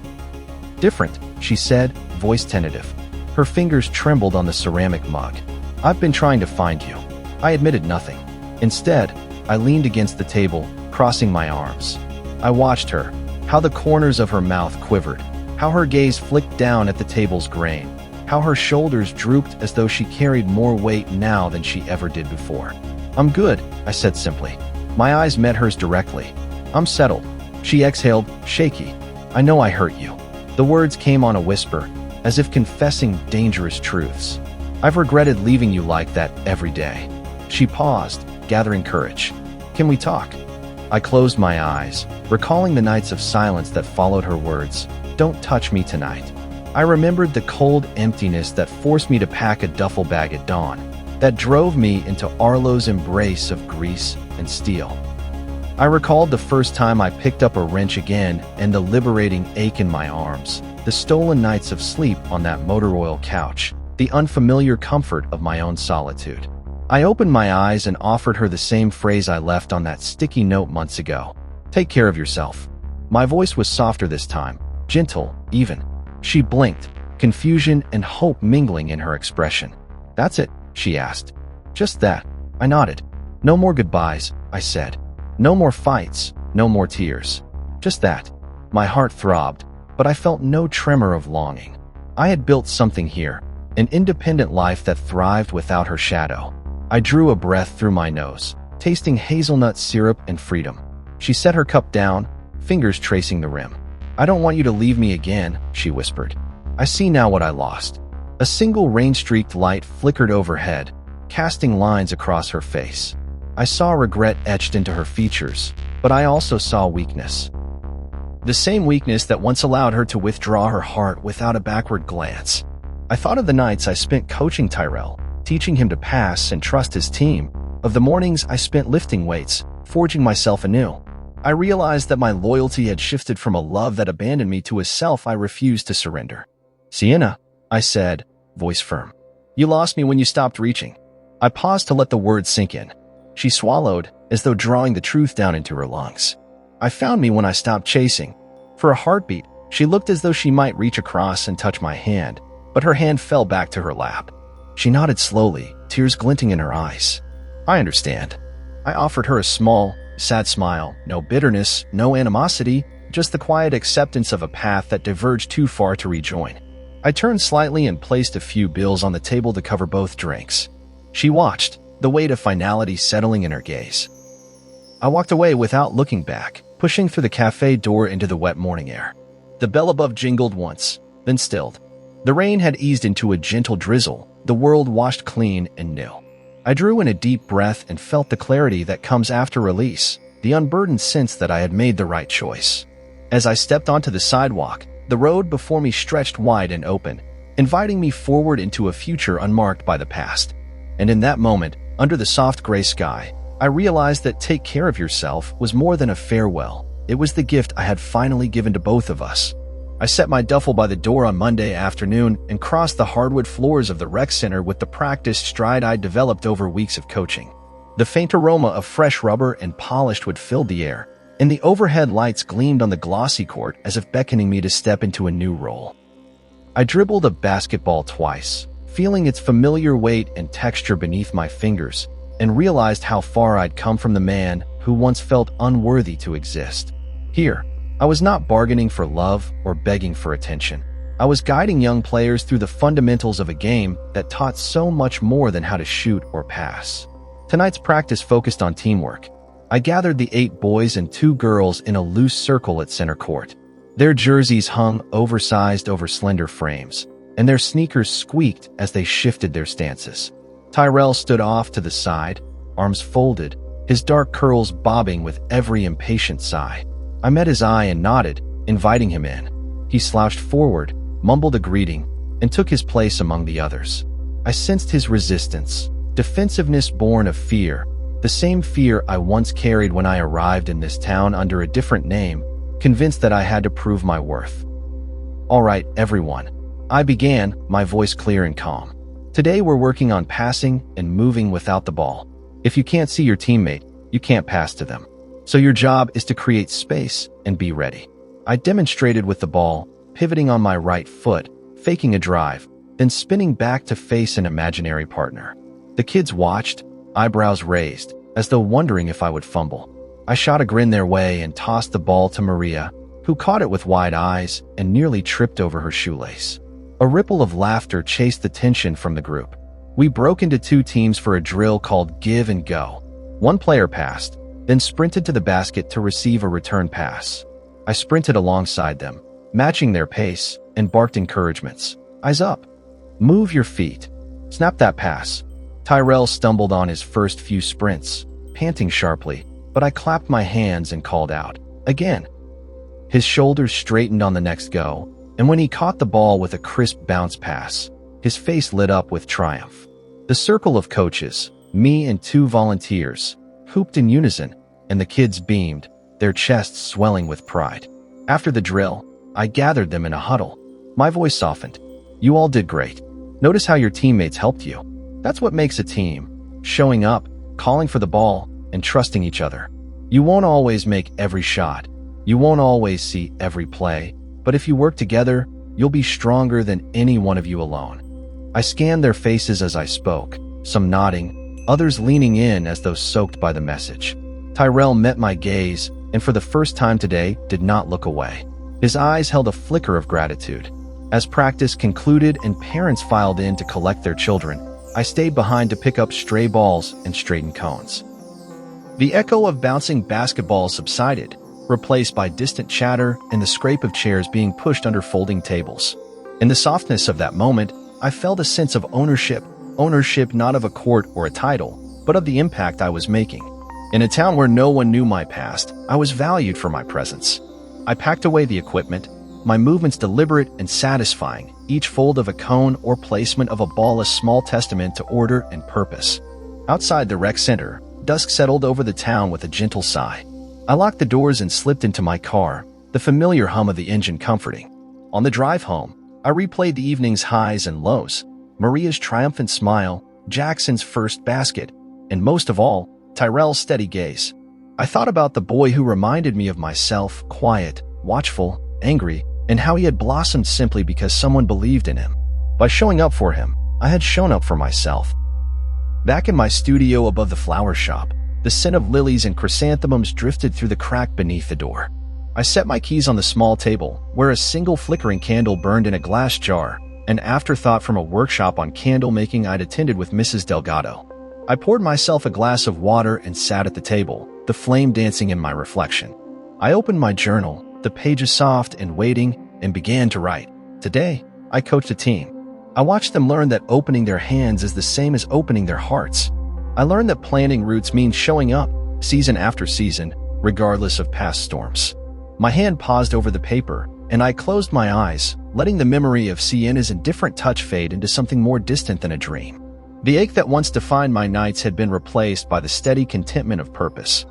different, she said, voice tentative. Her fingers trembled on the ceramic mug. I've been trying to find you. I admitted nothing. Instead, I leaned against the table, crossing my arms. I watched her, how the corners of her mouth quivered, how her gaze flicked down at the table's grain, how her shoulders drooped as though she carried more weight now than she ever did before. I'm good, I said simply. My eyes met hers directly. I'm settled. She exhaled, shaky. I know I hurt you. The words came on a whisper, as if confessing dangerous truths. I've regretted leaving you like that every day. She paused, gathering courage. Can we talk? I closed my eyes, recalling the nights of silence that followed her words. Don't touch me tonight. I remembered the cold emptiness that forced me to pack a duffel bag at dawn, that drove me into Arlo's embrace of grease and steel. I recalled the first time I picked up a wrench again and the liberating ache in my arms, the stolen nights of sleep on that motor oil couch, the unfamiliar comfort of my own solitude. I opened my eyes and offered her the same phrase I left on that sticky note months ago. Take care of yourself. My voice was softer this time, gentle, even. She blinked, confusion and hope mingling in her expression. That's it, she asked. Just that. I nodded. No more goodbyes, I said. No more fights, no more tears. Just that. My heart throbbed, but I felt no tremor of longing. I had built something here, an independent life that thrived without her shadow. I drew a breath through my nose, tasting hazelnut syrup and freedom. She set her cup down, fingers tracing the rim. I don't want you to leave me again, she whispered. I see now what I lost. A single rain-streaked light flickered overhead, casting lines across her face. I saw regret etched into her features, but I also saw weakness. The same weakness that once allowed her to withdraw her heart without a backward glance. I thought of the nights I spent coaching Tyrell, teaching him to pass and trust his team, of the mornings I spent lifting weights, forging myself anew. I realized that my loyalty had shifted from a love that abandoned me to a self I refused to surrender. Sienna, I said, voice firm. You lost me when you stopped reaching. I paused to let the words sink in. She swallowed, as though drawing the truth down into her lungs. I found me when I stopped chasing. For a heartbeat, she looked as though she might reach across and touch my hand, but her hand fell back to her lap. She nodded slowly, tears glinting in her eyes. I understand. I offered her a small, sad smile, no bitterness, no animosity, just the quiet acceptance of a path that diverged too far to rejoin. I turned slightly and placed a few bills on the table to cover both drinks. She watched, the weight of finality settling in her gaze. I walked away without looking back, pushing through the cafe door into the wet morning air. The bell above jingled once, then stilled. The rain had eased into a gentle drizzle, the world washed clean and new. I drew in a deep breath and felt the clarity that comes after release, the unburdened sense that I had made the right choice. As I stepped onto the sidewalk, the road before me stretched wide and open, inviting me forward into a future unmarked by the past. And in that moment, under the soft gray sky, I realized that take care of yourself was more than a farewell. It was the gift I had finally given to both of us. I set my duffel by the door on Monday afternoon and crossed the hardwood floors of the rec center with the practiced stride I'd developed over weeks of coaching. The faint aroma of fresh rubber and polished wood filled the air, and the overhead lights gleamed on the glossy court as if beckoning me to step into a new role. I dribbled a basketball twice, feeling its familiar weight and texture beneath my fingers, and realized how far I'd come from the man who once felt unworthy to exist. Here, I was not bargaining for love or begging for attention. I was guiding young players through the fundamentals of a game that taught so much more than how to shoot or pass. Tonight's practice focused on teamwork. I gathered the 8 boys and 2 girls in a loose circle at center court. Their jerseys hung oversized over slender frames, and their sneakers squeaked as they shifted their stances. Tyrell stood off to the side, arms folded, his dark curls bobbing with every impatient sigh. I met his eye and nodded, inviting him in. He slouched forward, mumbled a greeting, and took his place among the others. I sensed his resistance, defensiveness born of fear, the same fear I once carried when I arrived in this town under a different name, convinced that I had to prove my worth. "All right, everyone," I began, my voice clear and calm. "Today we're working on passing and moving without the ball. If you can't see your teammate, you can't pass to them. So your job is to create space and be ready." I demonstrated with the ball, pivoting on my right foot, faking a drive, then spinning back to face an imaginary partner. The kids watched, eyebrows raised, as though wondering if I would fumble. I shot a grin their way and tossed the ball to Maria, who caught it with wide eyes and nearly tripped over her shoelace. A ripple of laughter chased the tension from the group. We broke into 2 teams for a drill called Give and Go. One player passed, then sprinted to the basket to receive a return pass. I sprinted alongside them, matching their pace, and barked encouragements. "Eyes up. Move your feet. Snap that pass." Tyrell stumbled on his first few sprints, panting sharply, but I clapped my hands and called out, "Again." His shoulders straightened on the next go, and when he caught the ball with a crisp bounce pass, his face lit up with triumph. The circle of coaches, me and 2 volunteers, hooped in unison, and the kids beamed, their chests swelling with pride. After the drill, I gathered them in a huddle. My voice softened. "You all did great. Notice how your teammates helped you. That's what makes a team. Showing up, calling for the ball, and trusting each other. You won't always make every shot. You won't always see every play. But if you work together, you'll be stronger than any one of you alone." I scanned their faces as I spoke, some nodding, others leaning in as though soaked by the message. Tyrell met my gaze, and for the first time today, did not look away. His eyes held a flicker of gratitude. As practice concluded and parents filed in to collect their children, I stayed behind to pick up stray balls and straighten cones. The echo of bouncing basketballs subsided, replaced by distant chatter and the scrape of chairs being pushed under folding tables. In the softness of that moment, I felt a sense of ownership not of a court or a title, but of the impact I was making. In a town where no one knew my past, I was valued for my presence. I packed away the equipment, my movements deliberate and satisfying, each fold of a cone or placement of a ball a small testament to order and purpose. Outside the rec center, dusk settled over the town with a gentle sigh. I locked the doors and slipped into my car, the familiar hum of the engine comforting. On the drive home, I replayed the evening's highs and lows, Maria's triumphant smile, Jackson's first basket, and most of all, Tyrell's steady gaze. I thought about the boy who reminded me of myself, quiet, watchful, angry, and how he had blossomed simply because someone believed in him. By showing up for him, I had shown up for myself. Back in my studio above the flower shop, the scent of lilies and chrysanthemums drifted through the crack beneath the door. I set my keys on the small table, where a single flickering candle burned in a glass jar, an afterthought from a workshop on candle making I'd attended with Mrs. Delgado. I poured myself a glass of water and sat at the table, the flame dancing in my reflection. I opened my journal, the pages soft and waiting, and began to write. Today, I coached a team. I watched them learn that opening their hands is the same as opening their hearts. I learned that planting roots means showing up, season after season, regardless of past storms. My hand paused over the paper, and I closed my eyes, letting the memory of Sienna's indifferent touch fade into something more distant than a dream. The ache that once defined my nights had been replaced by the steady contentment of purpose.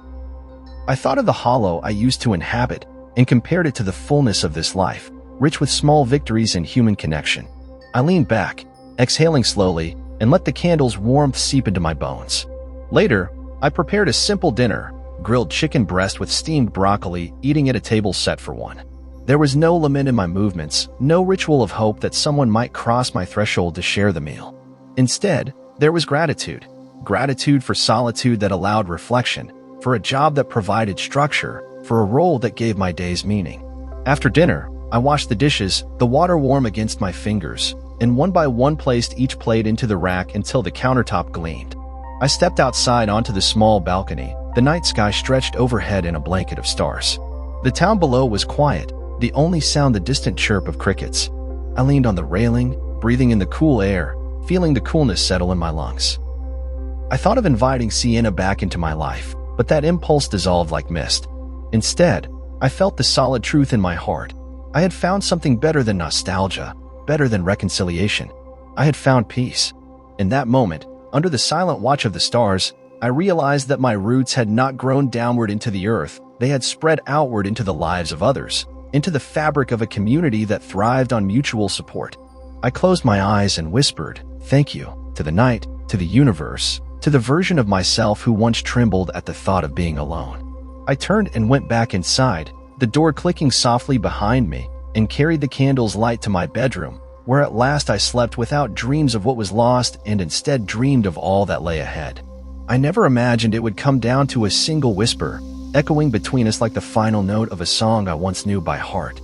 I thought of the hollow I used to inhabit and compared it to the fullness of this life, rich with small victories and human connection. I leaned back, exhaling slowly, and let the candle's warmth seep into my bones. Later, I prepared a simple dinner, grilled chicken breast with steamed broccoli, eating at a table set for one. There was no lament in my movements, no ritual of hope that someone might cross my threshold to share the meal. Instead, there was gratitude. Gratitude for solitude that allowed reflection, for a job that provided structure, for a role that gave my days meaning. After dinner, I washed the dishes, the water warm against my fingers, and one by one placed each plate into the rack until the countertop gleamed. I stepped outside onto the small balcony, the night sky stretched overhead in a blanket of stars. The town below was quiet, the only sound the distant chirp of crickets. I leaned on the railing, breathing in the cool air, feeling the coolness settle in my lungs. I thought of inviting Sienna back into my life, but that impulse dissolved like mist. Instead, I felt the solid truth in my heart. I had found something better than nostalgia, better than reconciliation. I had found peace. In that moment, under the silent watch of the stars, I realized that my roots had not grown downward into the earth, they had spread outward into the lives of others, into the fabric of a community that thrived on mutual support. I closed my eyes and whispered, "Thank you," to the night, to the universe, to the version of myself who once trembled at the thought of being alone. I turned and went back inside, the door clicking softly behind me, and carried the candle's light to my bedroom, where at last I slept without dreams of what was lost and instead dreamed of all that lay ahead. I never imagined it would come down to a single whisper, echoing between us like the final note of a song I once knew by heart.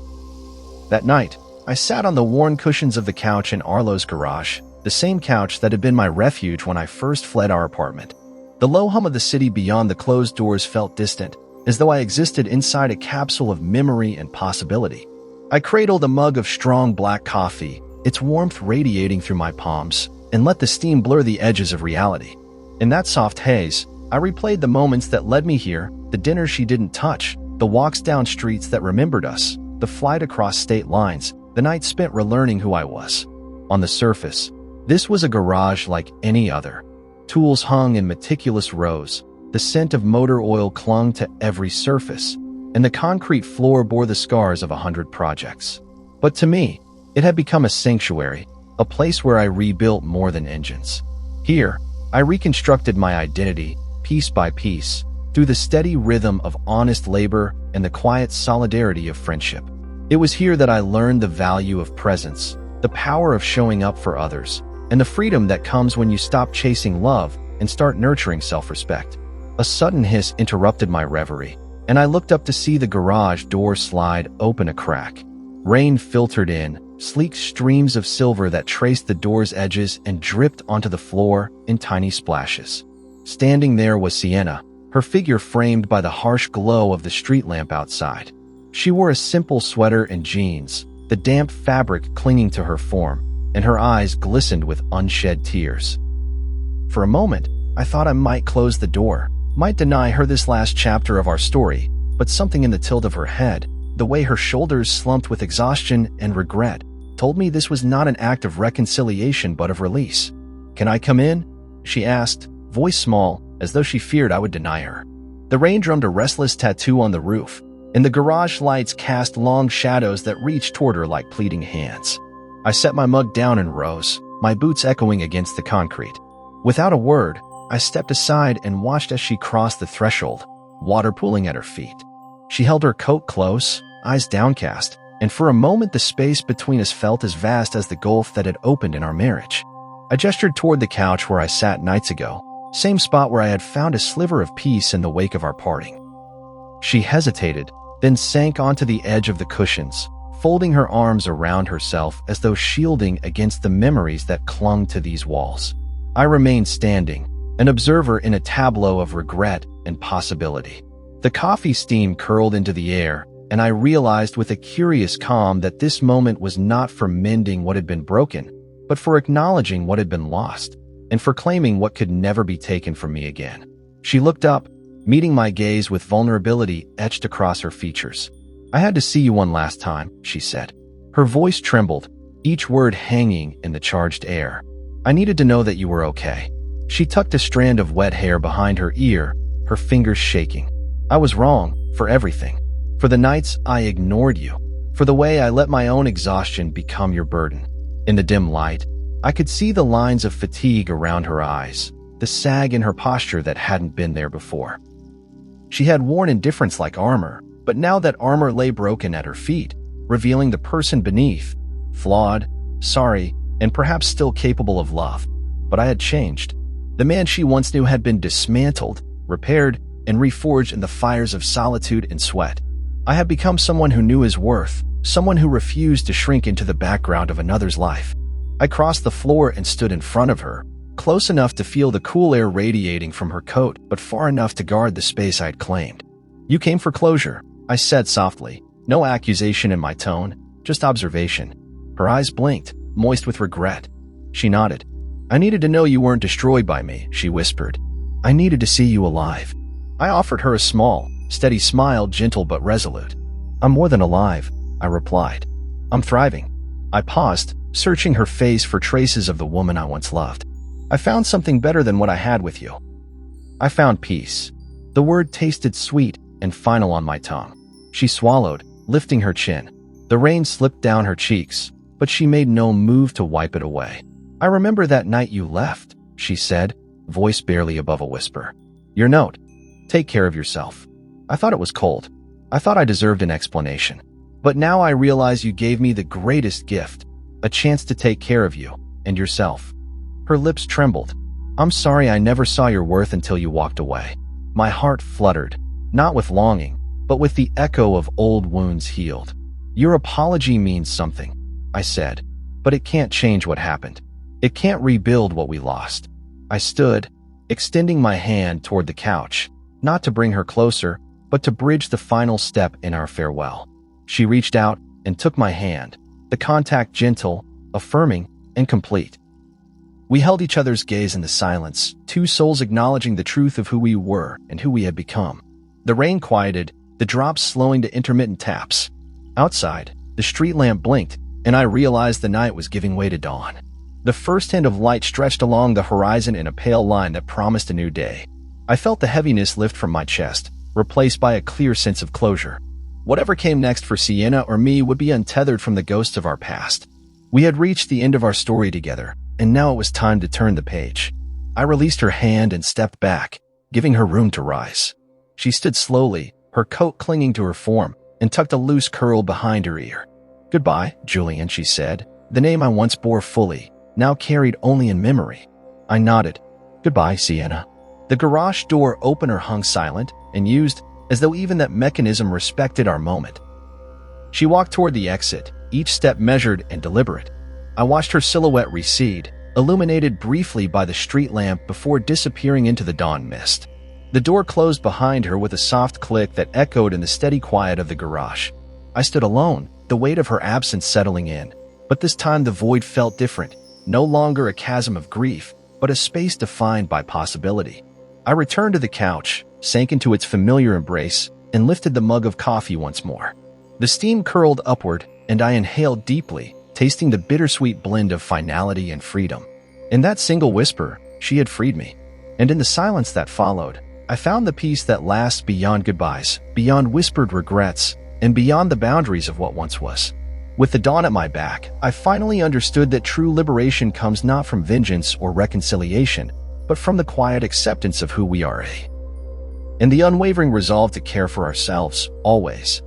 That night, I sat on the worn cushions of the couch in Arlo's garage, the same couch that had been my refuge when I first fled our apartment. The low hum of the city beyond the closed doors felt distant, as though I existed inside a capsule of memory and possibility. I cradled a mug of strong black coffee, its warmth radiating through my palms, and let the steam blur the edges of reality. In that soft haze, I replayed the moments that led me here, the dinners she didn't touch, the walks down streets that remembered us, the flight across state lines, the night spent relearning who I was. On the surface, this was a garage like any other. Tools hung in meticulous rows, the scent of motor oil clung to every surface, and the concrete floor bore the scars of 100 projects. But to me, it had become a sanctuary, a place where I rebuilt more than engines. Here, I reconstructed my identity, piece by piece, through the steady rhythm of honest labor and the quiet solidarity of friendship. It was here that I learned the value of presence, the power of showing up for others, and the freedom that comes when you stop chasing love and start nurturing self-respect. A sudden hiss interrupted my reverie, and I looked up to see the garage door slide open a crack. Rain filtered in, sleek streams of silver that traced the door's edges and dripped onto the floor in tiny splashes. Standing there was Sienna, her figure framed by the harsh glow of the street lamp outside. She wore a simple sweater and jeans, the damp fabric clinging to her form, and her eyes glistened with unshed tears. For a moment, I thought I might close the door, might deny her this last chapter of our story, but something in the tilt of her head, the way her shoulders slumped with exhaustion and regret, told me this was not an act of reconciliation but of release. "Can I come in?" she asked, voice small, as though she feared I would deny her. The rain drummed a restless tattoo on the roof, and the garage lights cast long shadows that reached toward her like pleading hands. I set my mug down and rose, my boots echoing against the concrete. Without a word, I stepped aside and watched as she crossed the threshold, water pooling at her feet. She held her coat close, eyes downcast, and for a moment the space between us felt as vast as the gulf that had opened in our marriage. I gestured toward the couch where I sat nights ago, same spot where I had found a sliver of peace in the wake of our parting. She hesitated, then sank onto the edge of the cushions, folding her arms around herself as though shielding against the memories that clung to these walls. I remained standing, an observer in a tableau of regret and possibility. The coffee steam curled into the air, and I realized with a curious calm that this moment was not for mending what had been broken, but for acknowledging what had been lost, and for claiming what could never be taken from me again. She looked up, meeting my gaze with vulnerability etched across her features. "I had to see you one last time," she said. Her voice trembled, each word hanging in the charged air. "I needed to know that you were okay." She tucked a strand of wet hair behind her ear, her fingers shaking. "I was wrong, for everything. For the nights I ignored you. For the way I let my own exhaustion become your burden." In the dim light, I could see the lines of fatigue around her eyes, the sag in her posture that hadn't been there before. She had worn indifference like armor, but now that armor lay broken at her feet, revealing the person beneath, flawed, sorry, and perhaps still capable of love. But I had changed. The man she once knew had been dismantled, repaired, and reforged in the fires of solitude and sweat. I had become someone who knew his worth, someone who refused to shrink into the background of another's life. I crossed the floor and stood in front of her, close enough to feel the cool air radiating from her coat, but far enough to guard the space I'd claimed. "You came for closure," I said softly, no accusation in my tone, just observation. Her eyes blinked, moist with regret. She nodded. "I needed to know you weren't destroyed by me," she whispered. "I needed to see you alive." I offered her a small, steady smile, gentle but resolute. "I'm more than alive," I replied. "I'm thriving." I paused, searching her face for traces of the woman I once loved. "I found something better than what I had with you. I found peace." The word tasted sweet and final on my tongue. She swallowed, lifting her chin. The rain slipped down her cheeks, but she made no move to wipe it away. "I remember that night you left," she said, voice barely above a whisper. "Your note. Take care of yourself." I thought it was cold. I thought I deserved an explanation. But now I realize you gave me the greatest gift, a chance to take care of you and yourself. Her lips trembled. "I'm sorry I never saw your worth until you walked away." My heart fluttered, not with longing, but with the echo of old wounds healed. "Your apology means something," I said, "but it can't change what happened. It can't rebuild what we lost." I stood, extending my hand toward the couch, not to bring her closer, but to bridge the final step in our farewell. She reached out and took my hand, the contact gentle, affirming, and complete. We held each other's gaze in the silence, two souls acknowledging the truth of who we were and who we had become. The rain quieted, the drops slowing to intermittent taps. Outside, the street lamp blinked, and I realized the night was giving way to dawn. The first hint of light stretched along the horizon in a pale line that promised a new day. I felt the heaviness lift from my chest, replaced by a clear sense of closure. Whatever came next for Sienna or me would be untethered from the ghosts of our past. We had reached the end of our story together, and now it was time to turn the page. I released her hand and stepped back, giving her room to rise. She stood slowly, her coat clinging to her form, and tucked a loose curl behind her ear. "Goodbye, Julian," she said, the name I once bore fully, now carried only in memory. I nodded. "Goodbye, Sienna." The garage door opener hung silent and used, as though even that mechanism respected our moment. She walked toward the exit, each step measured and deliberate. I watched her silhouette recede, illuminated briefly by the street lamp before disappearing into the dawn mist. The door closed behind her with a soft click that echoed in the steady quiet of the garage. I stood alone, the weight of her absence settling in, but this time the void felt different, no longer a chasm of grief, but a space defined by possibility. I returned to the couch, sank into its familiar embrace, and lifted the mug of coffee once more. The steam curled upward, and I inhaled deeply, tasting the bittersweet blend of finality and freedom. In that single whisper, she had freed me. And in the silence that followed, I found the peace that lasts beyond goodbyes, beyond whispered regrets, and beyond the boundaries of what once was. With the dawn at my back, I finally understood that true liberation comes not from vengeance or reconciliation, but from the quiet acceptance of who we are, and the unwavering resolve to care for ourselves, always.